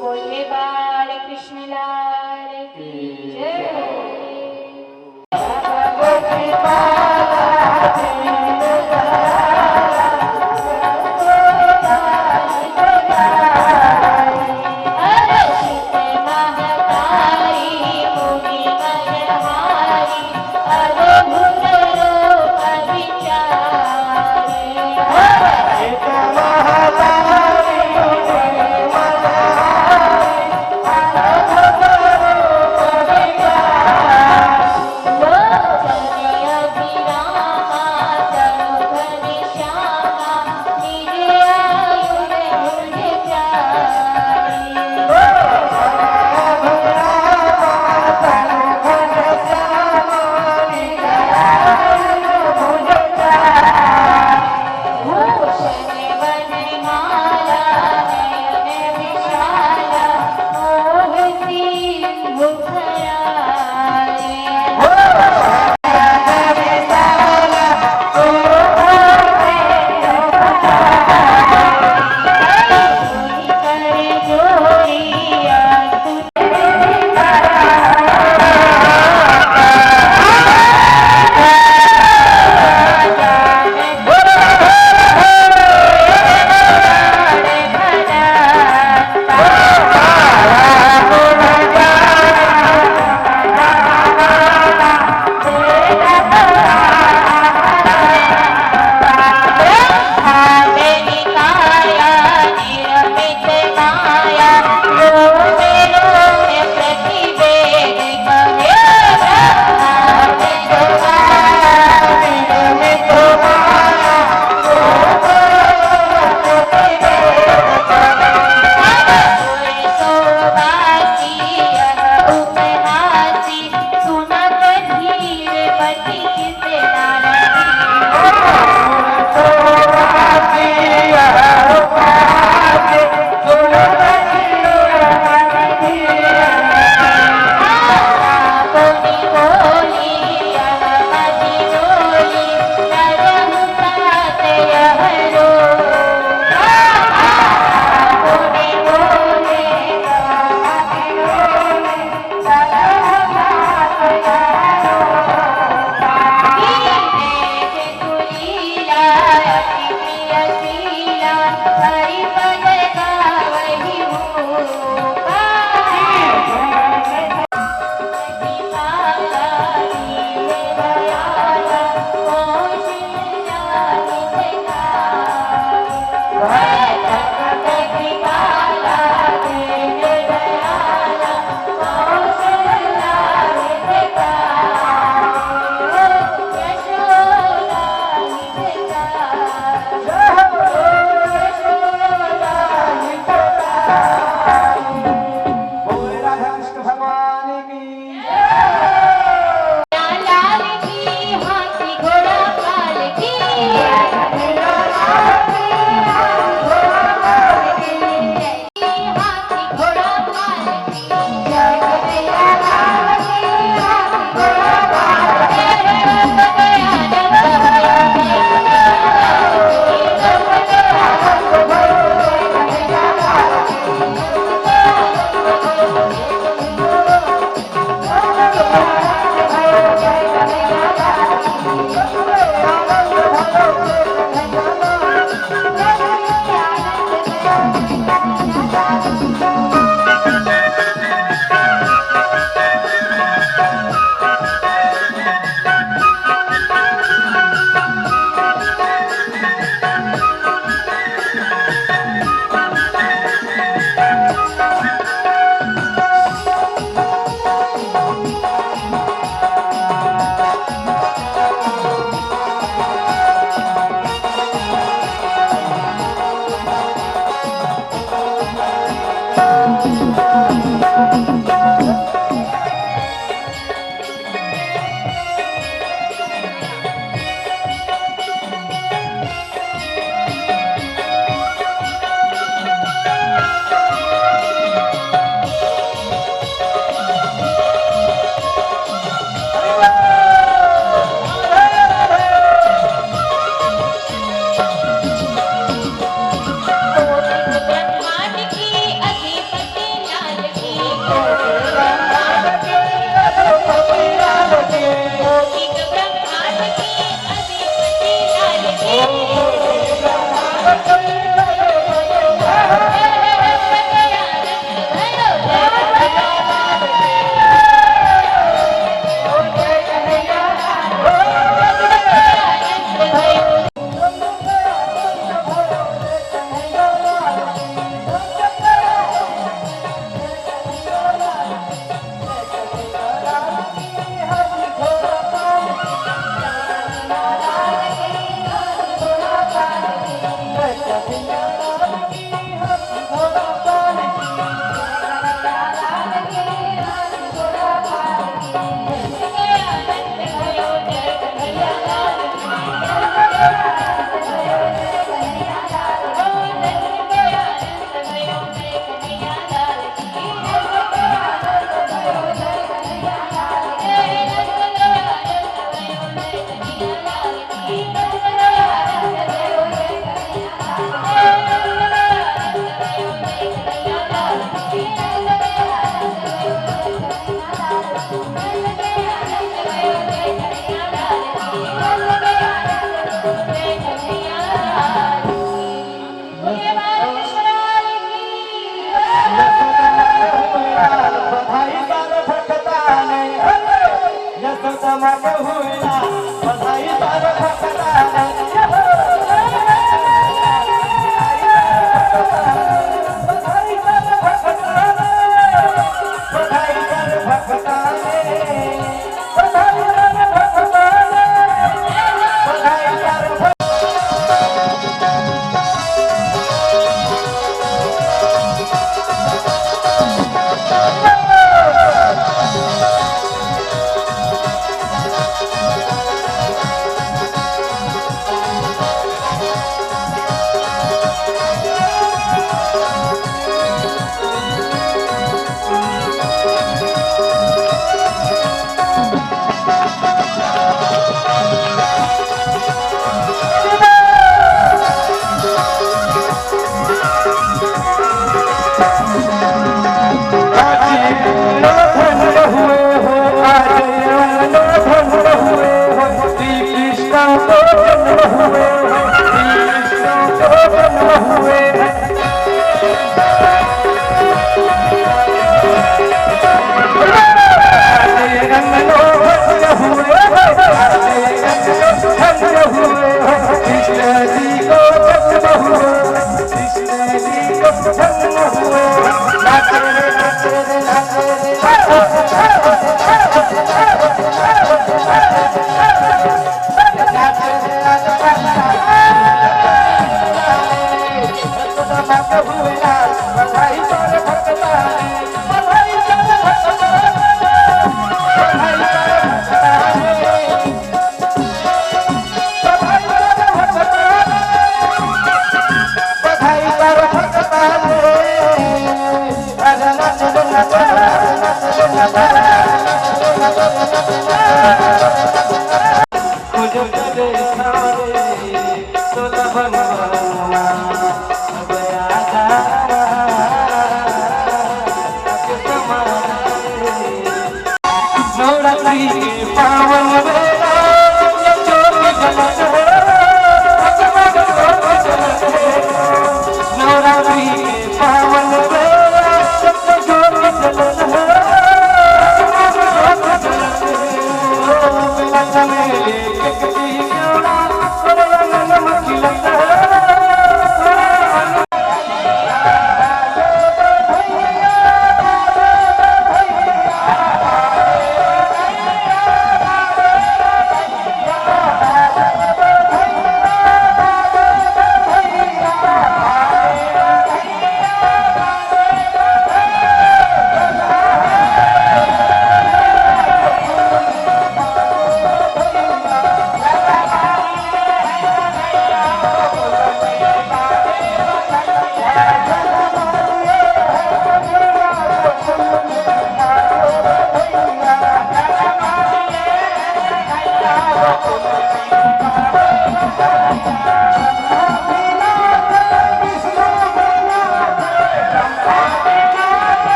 बोलिए बाल कृष्ण लाल की जय। ब्रह्मांड की अधिपति लाल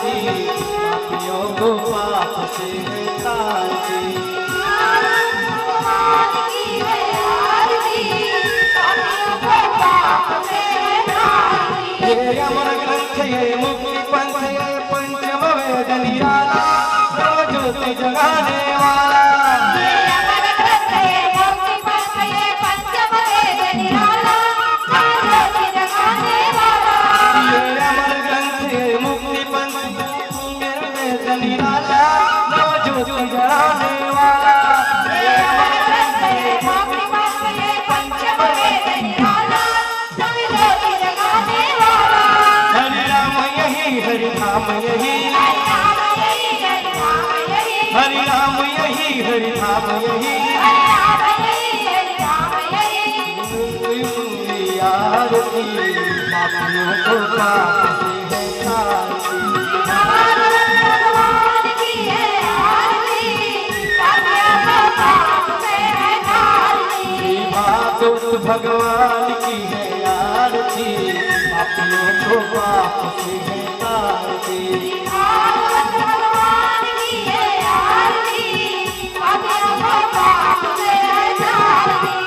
आरती, पापियों को पाप से है तारती। ये अमर ग्रंथ ये मुक्ति पंथ ये पंचम वेद निराला, ज्योति जगाने वाला। हरि नाम यही, हरि नाम यही, हरि नाम यही, आरती, पापियों को पाप से है तारती। भागवत भगवान की है आरती, पापियों को पाप से है तारती।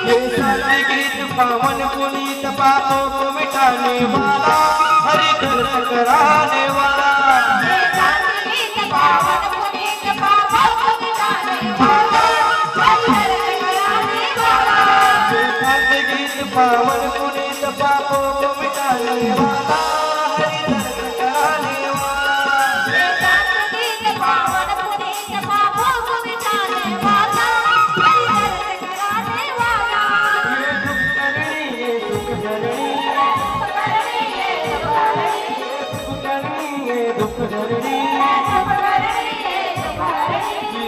ये शांति गीत पावन पुनीत पापों को मिटाने वाला, हरि दर्श कराने वाला। पावन पुनीत पापों को मिटाने वाला, हरि दर्श कराने वाला। पावन पुनीत पापों को मिटाने वाला, हरि दर्श कराने वाला। ये दुख करनी ये सुख करनी, ये दुख करनी,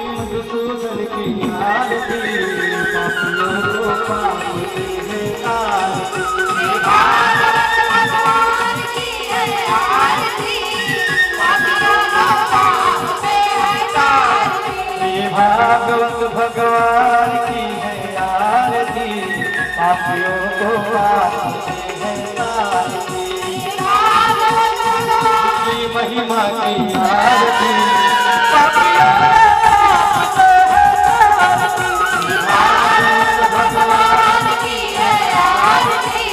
मधुसूदन की आरती, पापियों को पाप से है तारती। भागवत भगवान की है आरती, पापियों को पाप से है तारती। की महिमा की आरती, पापियों को पाप से है तारती। भगवान की है आरती,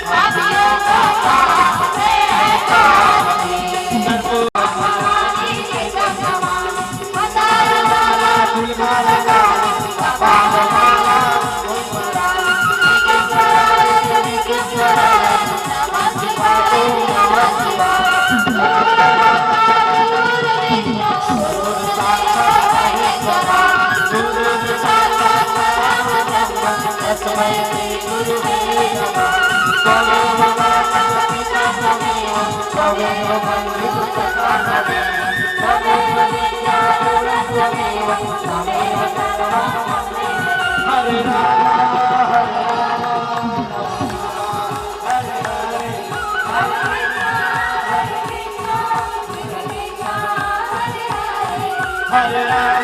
पापियों को पाप से है तारती। हरे राम